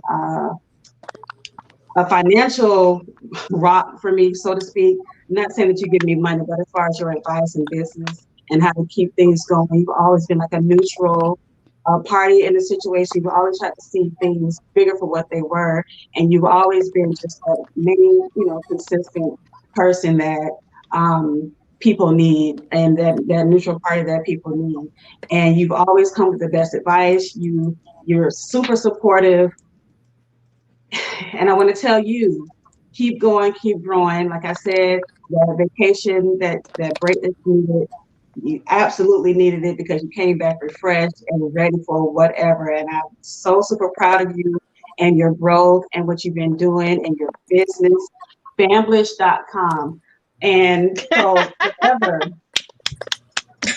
a financial rock for me, so to speak. I'm not saying that you give me money, but as far as your advice in business and how to keep things going, you've always been like a neutral party in the situation. You've always tried to see things bigger for what they were, and you've always been just a main, consistent person that people need, and that neutral party that people need. And you've always come with the best advice. You're super supportive. And I want to tell you, keep going, keep growing. Like I said, the vacation, that break that you needed, you absolutely needed it because you came back refreshed and ready for whatever. And I'm so super proud of you and your growth and what you've been doing and your business, famblish.com. And so whatever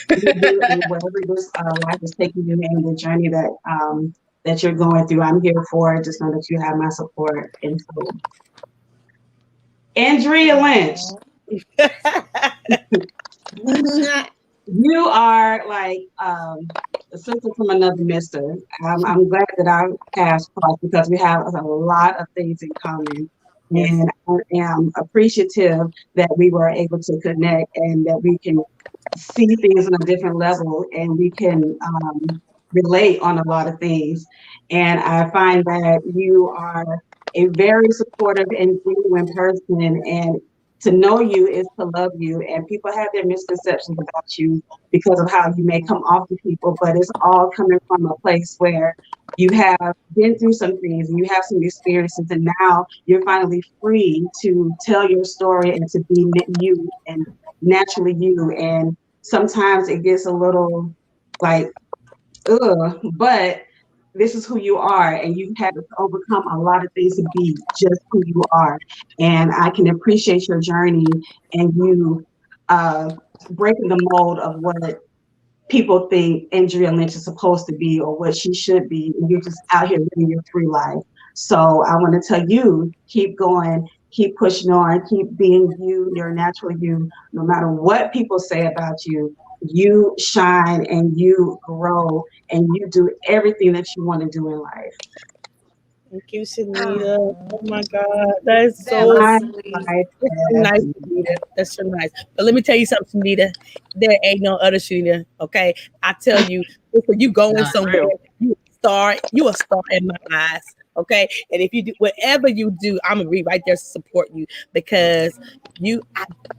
this life is taking you in, the journey that you're going through, I'm here for it. Just know that you have my support. And so, Andrea Lynch, you are like a sister from another mister. I'm glad that our paths crossed because we have a lot of things in common. And I am appreciative that we were able to connect and that we can see things on a different level and we can relate on a lot of things. And I find that you are a very supportive and genuine person, and to know you is to love you. And people have their misconceptions about you because of how you may come off to people, but it's all coming from a place where you have been through some things and you have some experiences, and now you're finally free to tell your story and to be you and naturally you. And sometimes it gets a little like, ugh, but this is who you are, and you've had to overcome a lot of things to be just who you are. And I can appreciate your journey and you breaking the mold of what people think Andrea Lynch is supposed to be or what she should be. And you're just out here living your free life. So I want to tell you, keep going, keep pushing on, keep being you, your natural you, no matter what people say about you. You shine and you grow and you do everything that you want to do in life. Thank you, Shanita. Oh my God, that's That so was nice. That's so nice, Shanita. That's so nice. But let me tell you something, Shanita. There ain't no other Shanita. Okay, I tell you, if you going somewhere, you a star in my eyes. Okay, and if you do whatever you do, I'm gonna be right there to support you because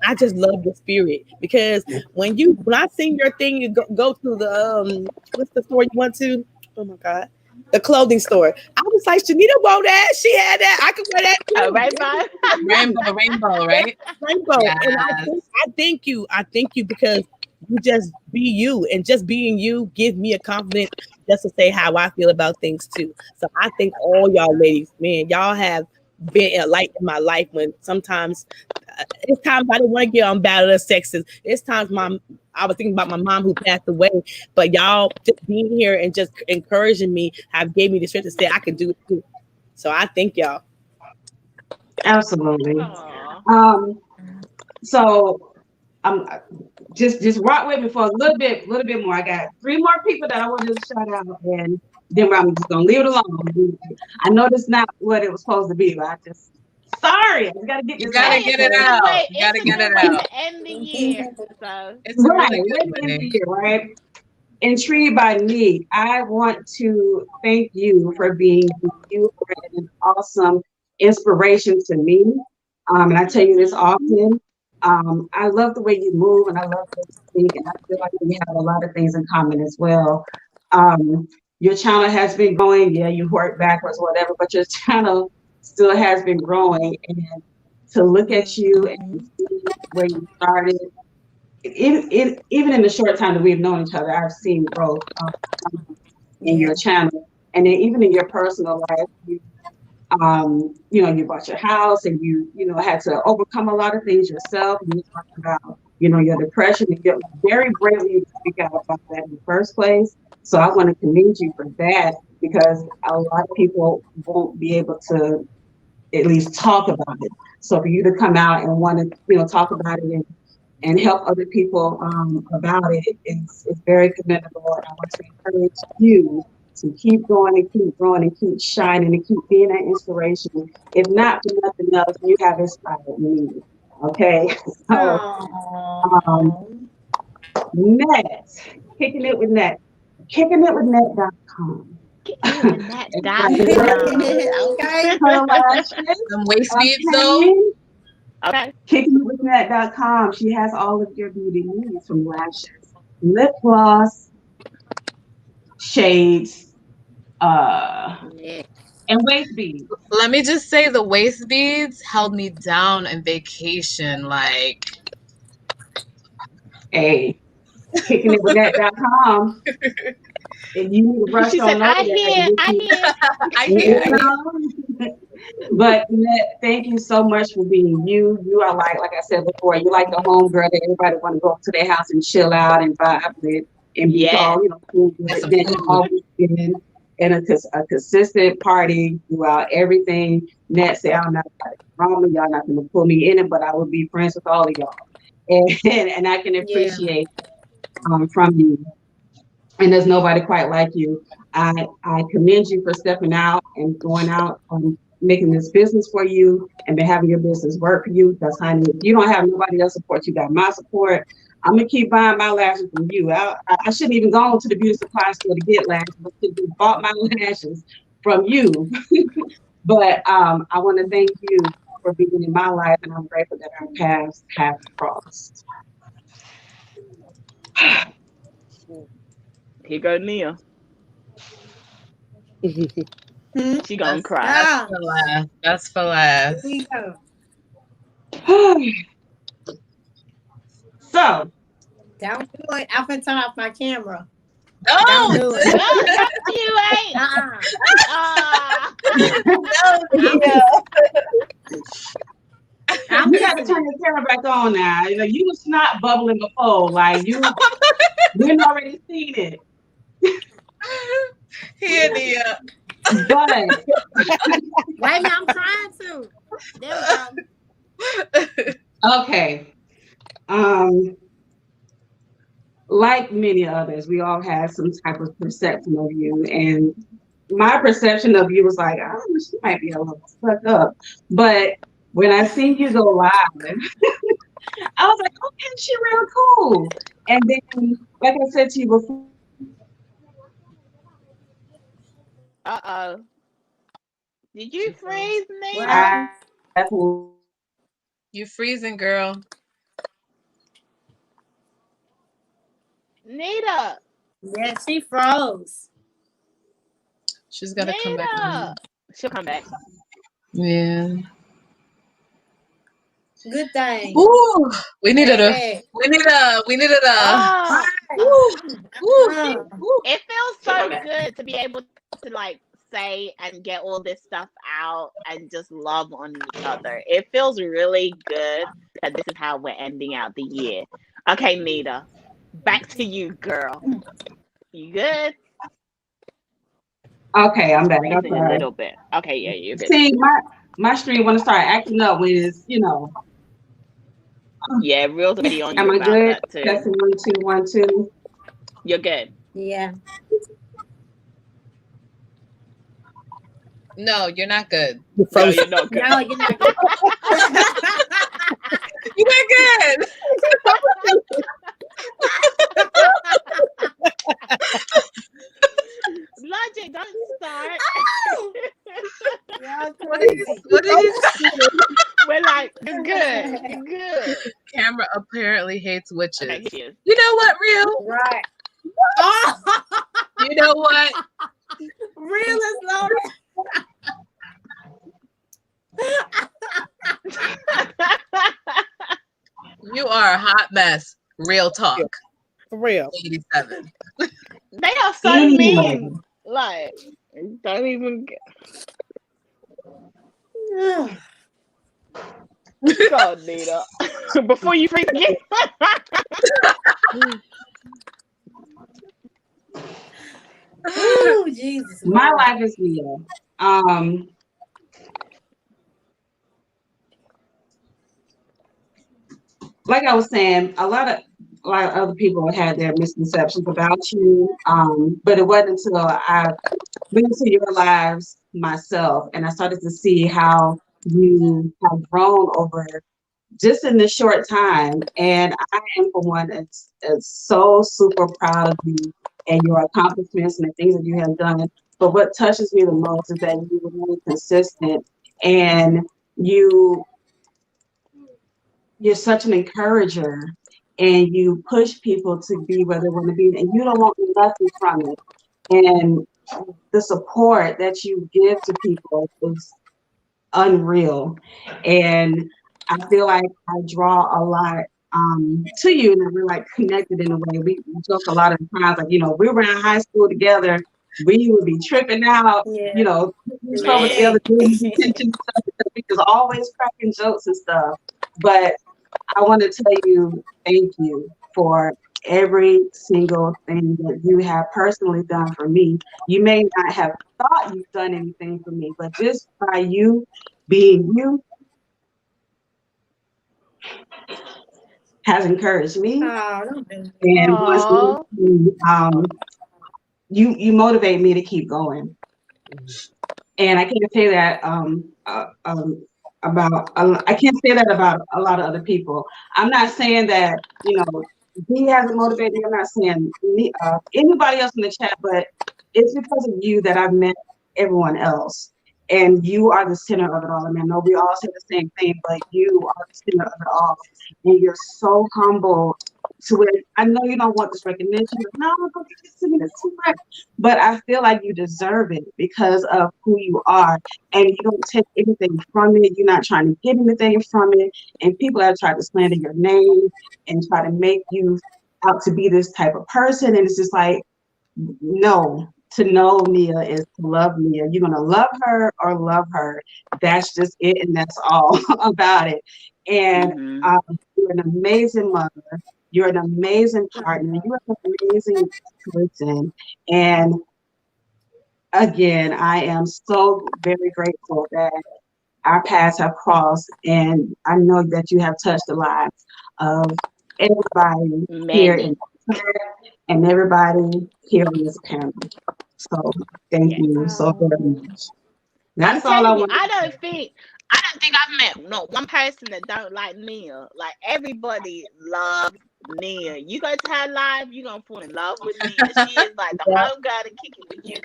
I just love your spirit. Because when I seen your thing, you go to the what's the store you went to? Oh my God. The clothing store. I was like, Shanita wore that. She had that. I could wear that too. Oh, rainbow. Rainbow, right? Rainbow. Yes. And I thank you. I thank you because you just be you. And just being you gives me a confidence just to say how I feel about things too. So I thank all y'all ladies. Man, y'all have been a light in my life when sometimes it's times I didn't want to get on battle of sexes. It's times I was thinking about my mom who passed away, but y'all just being here and just encouraging me have gave me the strength to say I can do it too. So I thank y'all. Absolutely. Aww. So just rock with me for a little bit more. I got 3 more people that I want to shout out, and then I'm just gonna leave it alone. I know that's not what it was supposed to be, but I just sorry, I just gotta get You this gotta out. get it out. You gotta get it out. To end the year. So It's a Right, really way good to end the winning. year, right? Intrigued by me, I want to thank you for being you are an awesome inspiration to me. And I tell you this often. I love the way you move and I love the way you speak, and I feel like we have a lot of things in common as well. Your channel has been growing. Yeah, you work backwards, whatever, but your channel still has been growing. And to look at you and see where you started, even in the short time that we've known each other, I've seen growth in your channel, and then even in your personal life. You bought your house, and you had to overcome a lot of things yourself. And you talked about your depression, and you're very brave of you to speak out about that in the first place. So I want to commend you for that because a lot of people won't be able to at least talk about it. So for you to come out and want to talk about it and help other people about it is very commendable. And I want to encourage you to keep going and keep growing and keep shining and keep being an inspiration. If not for nothing else, you have inspired me. Okay, so next, kicking it with net, kickingitwithnet.com. Okay. Her lashes, Some waist beads though. okay. Okay. Kickingwithnet.com. She has all of your beauty needs, from lashes, lip gloss, shades, and waist beads. Let me just say the waist beads held me down in vacation. Like, Hey, kickingitwithnet.com. And you need to brush She on said, over I there. hear, I hear. I hear. But Net, thank you so much for being you. You are like I said before, you like the home girl that everybody want to go up to their house and chill out and vibe with and be all, cool with. Some Then food. always been in a consistent party throughout everything. Net said, I'm not drama, y'all not gonna pull me in it, but I will be friends with all of y'all. And I can appreciate from you. And there's nobody quite like you. I commend you for stepping out and going out on making this business for you and been having your business work for you. Because honey, if you don't have nobody else support, you got my support. I'm gonna keep buying my lashes from you. I shouldn't even go to the beauty supply store to get lashes, but I just bought my lashes from you. But I want to thank you for being in my life, and I'm grateful that our paths have crossed. Here go Nia. She gonna Let's cry. go. For last. That's for last. Here we go. So, Don't do it. I'm gonna turn off my camera. No, Don't do it. No, you ain't. no, Nia. you got to turn your camera back on now. You know, you was not bubbling before. Like we've already seen it. Here, Nia. But Wait a minute, I'm trying to. There we go. okay. Like many others, we all had some type of perception of you, and my perception of you was like, I don't know, she might be a little stuck up. But when I seen you go live, I was like, okay, she's real cool. And then, like I said to you before, Did you freeze, Nita? I You freezing, girl. Nita. Yeah, she froze. She's gotta come back. Nita. She'll come back. Yeah. Good thing. Ooh, we needed a. Hey. We needed a. Oh, Ooh. it feels so good to be able to like say and get all this stuff out and just love on each other. It feels really good that this is how we're ending out the year. Okay, Nita, back to you, girl. You good? Okay, I'm back. I'm Freezing a sorry. little bit. Okay, yeah, you're good. See, my stream want to start acting up when it's, you know. Yeah, Real's already on Am you I about good? that too. That's 1 2 1 2. You're good. Yeah. No, you're not good. You're No, frozen. you're not good. No, you're not good. You're not good. Logic, don't start. What did you say? We're like, you're good. You're good. Camera apparently hates witches. Okay, here she is. You know what, Real? Right. Oh, You know what? real is loaded. You are a hot mess. Real talk. For real. 87. They are so Anyway. mean. Like, don't even get. God, Nita. Before you freeze again. Oh, Jesus. My Lord. life is real. Like I was saying, a lot of other people had their misconceptions about you. But it wasn't until I went into your lives myself and I started to see how you have grown over just in this short time. And I am, for one, is so super proud of you and your accomplishments and the things that you have done. But what touches me the most is that you remain consistent and you're such an encourager and you push people to be where they want to be and you don't want nothing from it. And the support that you give to people is unreal. And I feel like I draw a lot to you and we're like connected in a way. We joke a lot of times, like, you know, we were in high school together, we would be tripping out, Yeah. you know, over together, doing detention stuff because we was always cracking jokes and stuff. But I want to tell you, thank you for every single thing that you have personally done for me. You may not have thought you've done anything for me, but just by you being you has encouraged me. Oh, don't do that. And Aw. you motivate me to keep going. And I can't say that about I can't say that about a lot of other people. I'm not saying that he hasn't motivated me. I'm not saying anybody else in the chat, but it's because of you that I've met everyone else. And you are the center of it all. I mean, I know we all say the same thing, but you are the center of it all. And you're so humble to it. I know you don't want this recognition. No, don't give this to me. That's too much. But I feel like you deserve it because of who you are. And you don't take anything from it. You're not trying to get anything from it. And people have tried to slander your name and try to make you out to be this type of person. And it's just like, no, to know Nia is to love Nia. You're gonna love her or love her. That's just it, and that's all about it. And you're an amazing mother. You're an amazing partner. You're an amazing person. And again, I am so very grateful that our paths have crossed, and I know that you have touched the lives of everybody here in the chat and everybody here on this panel. So thank you so very much. That's all I want. I don't think I've met not one person that don't like Nia. Like everybody loves Nia. You go to her live, you're gonna fall in love with Nia. She is like the home girl to kick it with you.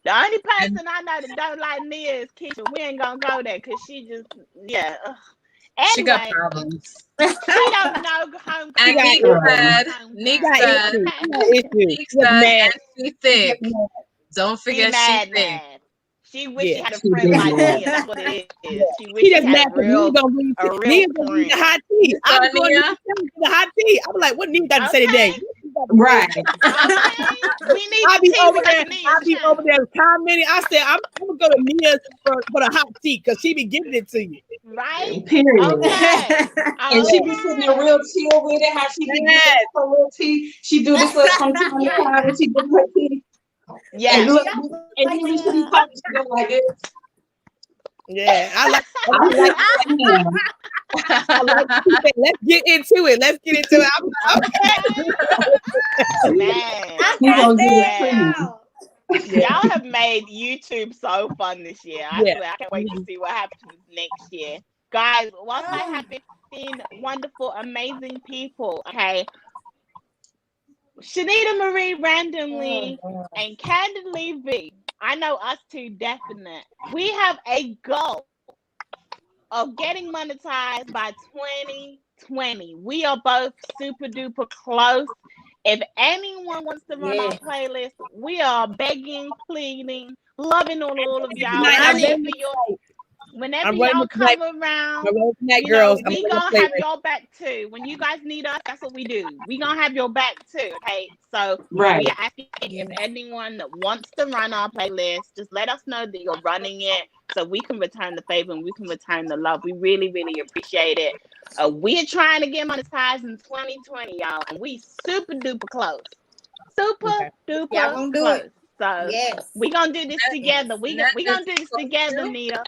The only person I know that don't like Nia is Keisha. We ain't gonna go there because she just Anyway, she got problems. She don't know home. And Nick said, she thick. Don't forget she thick. She wish she had a friend like me. That's what it is. She wish she had a real friend. The hot tea. I'm going to the hot tea. I'm like, what Nia got to say today? Right. We need I'll be over there commenting. I said, I'm gonna go to Nia for the hot tea because she be giving it to you. Right. Period. Okay. And she be sitting there real chill with it. How she be giving her real tea. She do this from time to time and she do her tea. Yeah. And look, and then we should be talking to them like this. Yeah, I like let's get into it. Man, y'all have made YouTube so fun this year. I swear, I can't wait to see what happens next year. Guys, whilst I have 15 wonderful, amazing people, okay, Shanita Marie randomly and Candidly V. I know us two definite. We have a goal of getting monetized by 2020. We are both super duper close. If anyone wants to run our playlist, we are begging, pleading, loving all of y'all. Whenever y'all come around, we gonna have y'all back too. When you guys need us, that's what we do. We gonna have your back too. Okay, so we are asking if anyone that wants to run our playlist, just let us know that you're running it, so we can return the favor and we can return the love. We really, really appreciate it. We're trying to get monetized in 2020, y'all, and we super duper close. Super duper close. So we gonna do this together. We gonna do this together, Nita.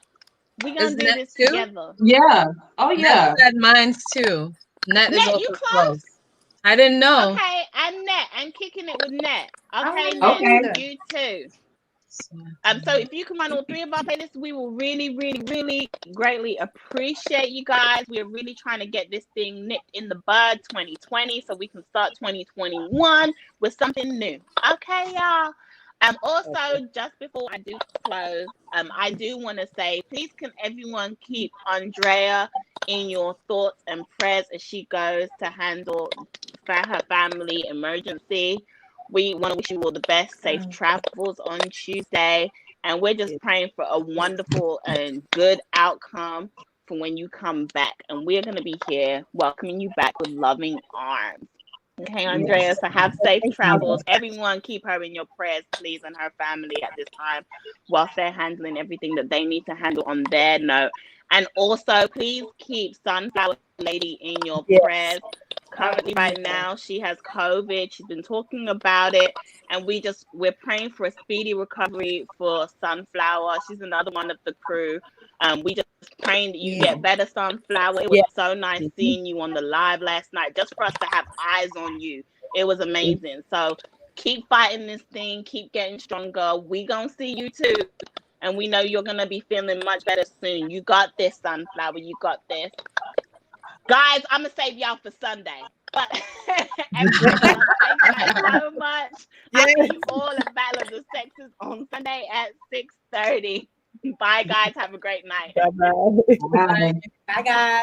We're gonna do this together. Yeah. Oh yeah. Net said mine too. Net is also close. I didn't know. Okay, I'm Net. I'm kicking it with Net. Okay, Net. You too. So if you can run all three of our playlists, we will really, really, really greatly appreciate you guys. We are really trying to get this thing nipped in the bud 2020 so we can start 2021 with something new. Okay, y'all. Also, just before I do close, I do want to say, please can everyone keep Andrea in your thoughts and prayers as she goes to handle her family emergency. We want to wish you all the best, safe travels on Tuesday, and we're just praying for a wonderful and good outcome for when you come back. And we're going to be here welcoming you back with loving arms. Okay, Andrea, so have safe travels. Everyone keep her in your prayers, please, and her family at this time whilst they're handling everything that they need to handle on their note. And also, please keep Sunflower Lady in your prayers. Currently, right now, she has COVID. She's been talking about it. And we're praying for a speedy recovery for Sunflower. She's another one of the crew. We just praying that you get better, Sunflower. It was so nice seeing you on the live last night, just for us to have eyes on you. It was amazing. So keep fighting this thing, keep getting stronger. We gonna see you too. And we know you're going to be feeling much better soon. You got this, Sunflower. You got this. Guys, I'm going to save y'all for Sunday. But everybody else, thank you guys so much. I'll see you all at Battle of the Sexes on Sunday at 6:30. Bye, guys. Have a great night. Bye-bye. Bye. Bye, guys.